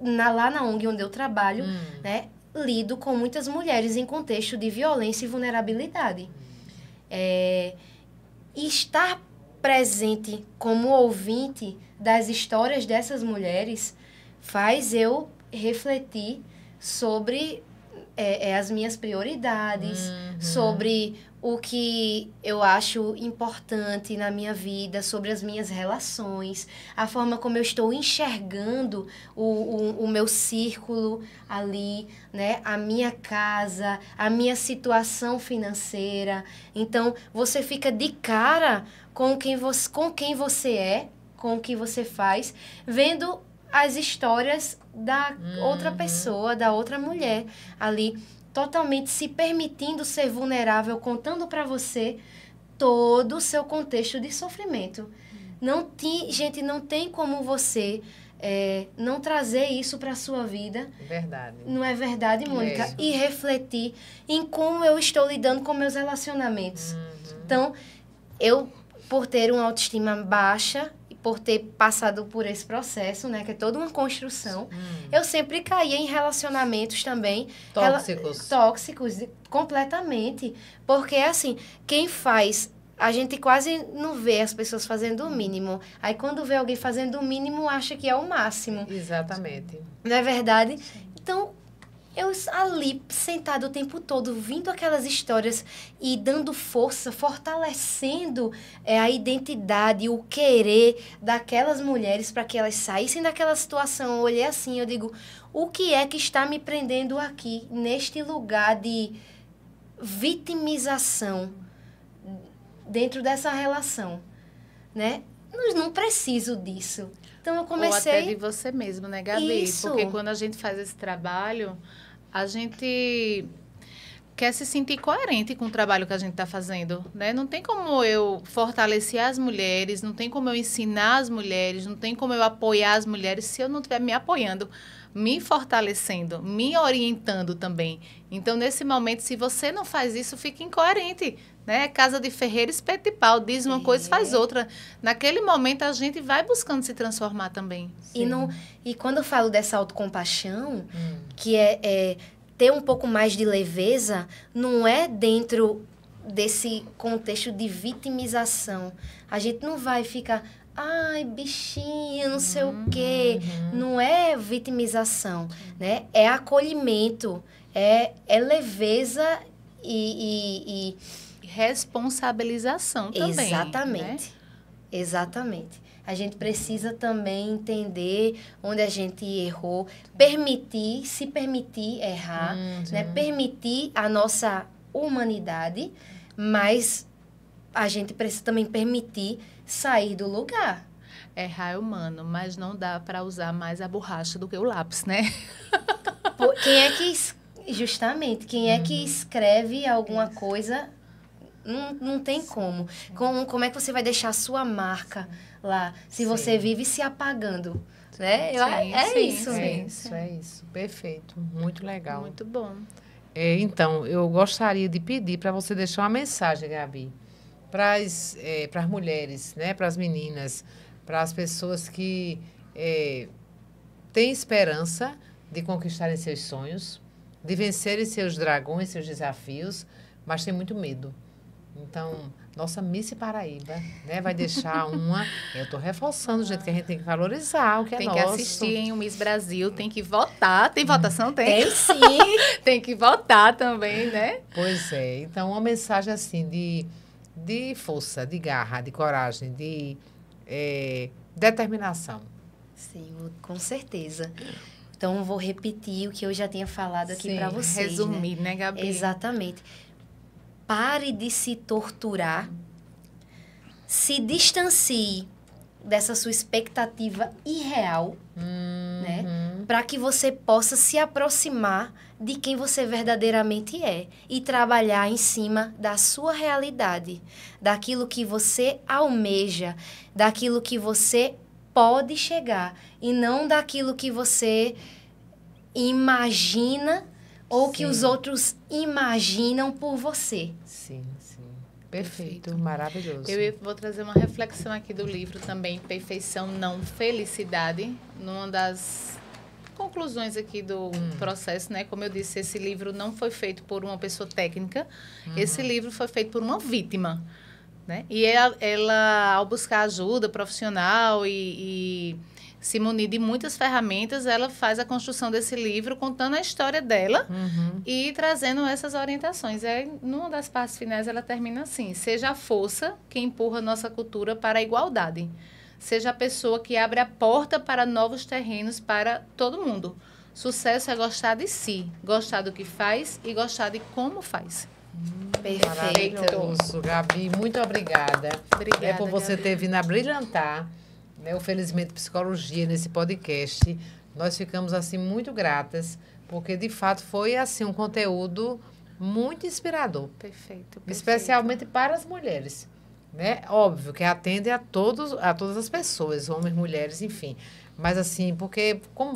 lá na ONG onde eu trabalho, né, lido com muitas mulheres em contexto de violência e vulnerabilidade. E estar presente como ouvinte das histórias dessas mulheres faz eu refletir sobre as minhas prioridades, sobre o que eu acho importante na minha vida, sobre as minhas relações, a forma como eu estou enxergando o meu círculo ali, né? A minha casa, a minha situação financeira. Então, você fica de cara com quem você é, com o que você faz, vendo as histórias da outra pessoa, da outra mulher ali, totalmente se permitindo ser vulnerável, contando para você todo o seu contexto de sofrimento. Gente, não tem como você não trazer isso para a sua vida. Verdade. Não é verdade, Mônica? E refletir em como eu estou lidando com meus relacionamentos. Então, eu, por ter uma autoestima baixa, por ter passado por esse processo, né, que é toda uma construção, eu sempre caía em relacionamentos também tóxicos, completamente, porque assim, quem faz, a gente quase não vê as pessoas fazendo o mínimo, aí quando vê alguém fazendo o mínimo, acha que é o máximo. Exatamente. Não é verdade? Então, eu ali, sentada o tempo todo, vindo aquelas histórias e dando força, fortalecendo a identidade, o querer daquelas mulheres para que elas saíssem daquela situação. Eu olhei assim, eu digo, o que é que está me prendendo aqui, neste lugar de vitimização dentro dessa relação, né? Eu não preciso disso. Então, eu comecei... Ou até de você mesmo, né, Gabi? Isso. Porque quando a gente faz esse trabalho, a gente quer se sentir coerente com o trabalho que a gente está fazendo, né? Não tem como eu fortalecer as mulheres, não tem como eu ensinar as mulheres, não tem como eu apoiar as mulheres se eu não estiver me apoiando, me fortalecendo, me orientando também. Então, nesse momento, se você não faz isso, fica incoerente, né? Casa de ferreiro, espeto de pau, diz uma coisa e faz outra. Naquele momento, a gente vai buscando se transformar também. E quando eu falo dessa autocompaixão, que é ter um pouco mais de leveza, não é dentro desse contexto de vitimização. A gente não vai ficar, ai, bichinha, não sei o quê. Não é vitimização, né? É acolhimento, é leveza e responsabilização também. Exatamente. Né? Exatamente. A gente precisa também entender onde a gente errou, se permitir errar, né? Permitir a nossa humanidade, mas a gente precisa também permitir sair do lugar. Errar é humano, mas não dá para usar mais a borracha do que o lápis, né? Justamente, quem é que escreve alguma coisa... Não tem como. Como é que você vai deixar a sua marca lá, se você vive se apagando? Né? É isso. Perfeito. Muito legal. Muito bom. Então, eu gostaria de pedir para você deixar uma mensagem, Gabi, para as mulheres, né? Para as meninas, para as pessoas que têm esperança de conquistarem seus sonhos, de vencerem seus dragões, seus desafios, mas tem muito medo. Então, nossa Miss Paraíba, né, vai deixar uma... Eu estou reforçando, gente, que a gente tem que valorizar o que é nosso. Tem que assistir em um Miss Brasil, tem que votar. Tem votação? Tem sim. Tem que votar também, né? Pois é. Então, uma mensagem assim de força, de garra, de coragem, de determinação. Sim, com certeza. Então, eu vou repetir o que eu já tinha falado aqui para vocês. Resumir, né, Gabi? Exatamente. Pare de se torturar, se distancie dessa sua expectativa irreal, né? Para que você possa se aproximar de quem você verdadeiramente é e trabalhar em cima da sua realidade, daquilo que você almeja, daquilo que você pode chegar e não daquilo que você imagina ou que os outros imaginam por você. Sim. Perfeito. Maravilhoso. Eu vou trazer uma reflexão aqui do livro também, Perfeição Não Felicidade, numa das conclusões aqui do processo, né? Como eu disse, esse livro não foi feito por uma pessoa técnica, esse livro foi feito por uma vítima, né? E ela ao buscar ajuda profissional e se munir de muitas ferramentas, ela faz a construção desse livro contando a história dela e trazendo essas orientações. Numa das partes finais, ela termina assim: seja a força que empurra nossa cultura para a igualdade. Seja a pessoa que abre a porta para novos terrenos para todo mundo. Sucesso é gostar de si, gostar do que faz e gostar de como faz. Perfeito. Maravilhoso, Gabi. Muito obrigada. Obrigada, por você ter vindo a brilhantar, né, o Felizmente Psicologia nesse podcast. Nós ficamos assim muito gratas, porque de fato foi assim um conteúdo muito inspirador. Perfeito. Especialmente para as mulheres, né? Óbvio que atende a todas as pessoas, homens, mulheres, enfim. Mas assim, porque como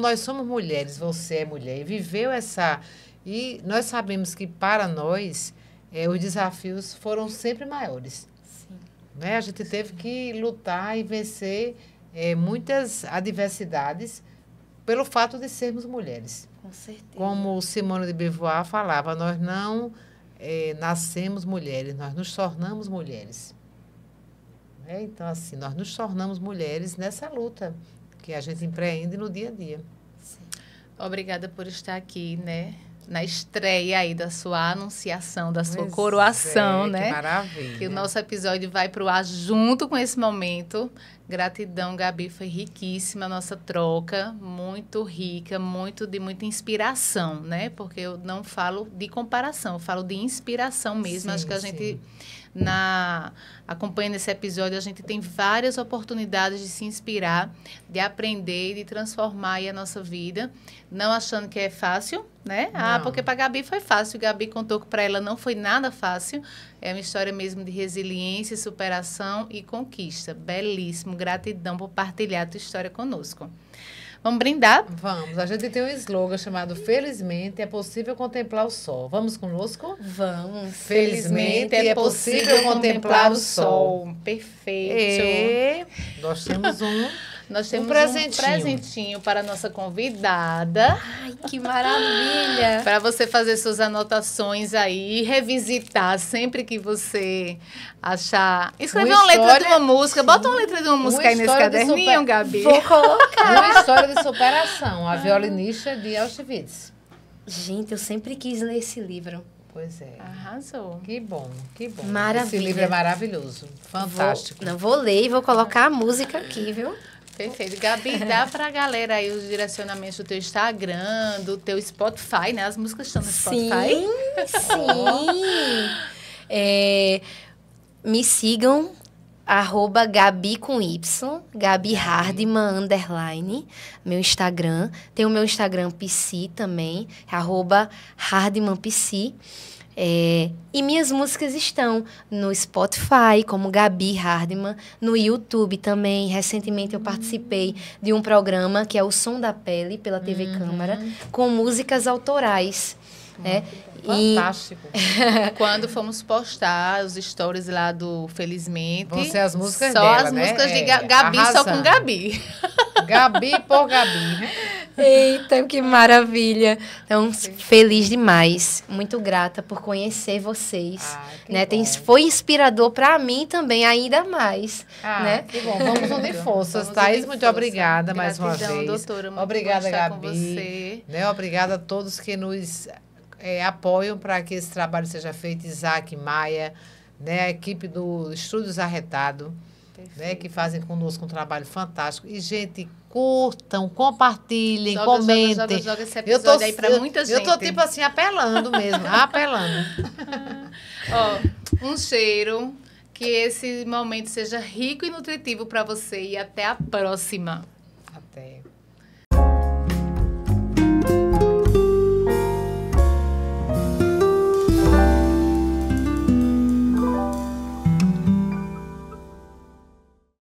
nós somos mulheres, você é mulher, e viveu essa... E nós sabemos que para nós, os desafios foram sempre maiores. Sim. Né? A gente teve que lutar e vencer muitas adversidades pelo fato de sermos mulheres. Com certeza. Como Simone de Beauvoir falava, nós não nascemos mulheres, nós nos tornamos mulheres. Então, assim, nós nos tornamos mulheres nessa luta que a gente empreende no dia a dia. Sim. Obrigada por estar aqui, né? Na estreia aí da sua anunciação, da sua Pois coroação, né? Que maravilha. Que o nosso episódio vai para o ar junto com esse momento. Gratidão, Gabi, foi riquíssima a nossa troca, muito rica, de muita inspiração, né? Porque eu não falo de comparação, eu falo de inspiração mesmo. Sim, acho que a sim. gente, acompanhando esse episódio, a gente tem várias oportunidades de se inspirar, de aprender e de transformar aí a nossa vida, não achando que é fácil, né? Não. Porque para a Gabi foi fácil. Gabi contou que para ela não foi nada fácil. É uma história mesmo de resiliência, superação e conquista. Belíssimo. Gratidão por partilhar a tua história conosco. Vamos brindar? Vamos. A gente tem um slogan chamado Felizmente é possível contemplar o sol. Vamos conosco? Vamos. Felizmente é possível contemplar o sol. Perfeito. E nós temos Nós temos presentinho. um presentinho para a nossa convidada. Ai, que maravilha. Para você fazer suas anotações aí e revisitar sempre que você achar. Escrever uma letra de uma música. Bota uma letra de uma música aí nesse história de caderninho, Gabi. Vou colocar. uma história de superação, a violinista de Auschwitz. Gente, eu sempre quis ler esse livro. Pois é. Arrasou. Que bom, que bom. Maravilha. Esse livro é maravilhoso, fantástico. Vou ler e vou colocar a música aqui, viu? Perfeito. Gabi, dá pra galera aí os direcionamentos do teu Instagram, do teu Spotify, né? As músicas estão no Spotify. Sim. Me sigam, @Gabi com Y, Gabi Hardman, _, meu Instagram. Tem o meu Instagram Psi também, @HardmanPsi. E minhas músicas estão no Spotify, como Gabi Hardman, no YouTube também. Recentemente eu participei de um programa que é o Som da Pele, pela TV Câmara, com músicas autorais. Fantástico. Quando fomos postar os stories lá do Felizmente. Vão ser as músicas só dela, as né? músicas de Gabi, só com arrasando. Gabi. Gabi por Gabi. Eita, que maravilha. Então, feliz demais. Muito grata por conhecer vocês. Que né? bom. Foi inspirador para mim também, ainda mais. né? Que bom. Vamos unir forças. Vamos Thaís, unir muito força. obrigada mais uma Gratidão, vez. doutora. Muito Obrigada, bom estar com Gabi. você. Né? Obrigada a todos que nos apoiam para que esse trabalho seja feito. Isaac, Maia, né? A equipe do Estúdios Arretado, né? Que fazem conosco um trabalho fantástico. E, gente, curtam, compartilhem, comentem. Joga esse episódio aí para muita gente. Eu tô tipo assim, apelando mesmo, apelando. Ó, um cheiro, que esse momento seja rico e nutritivo para você e até a próxima. Até.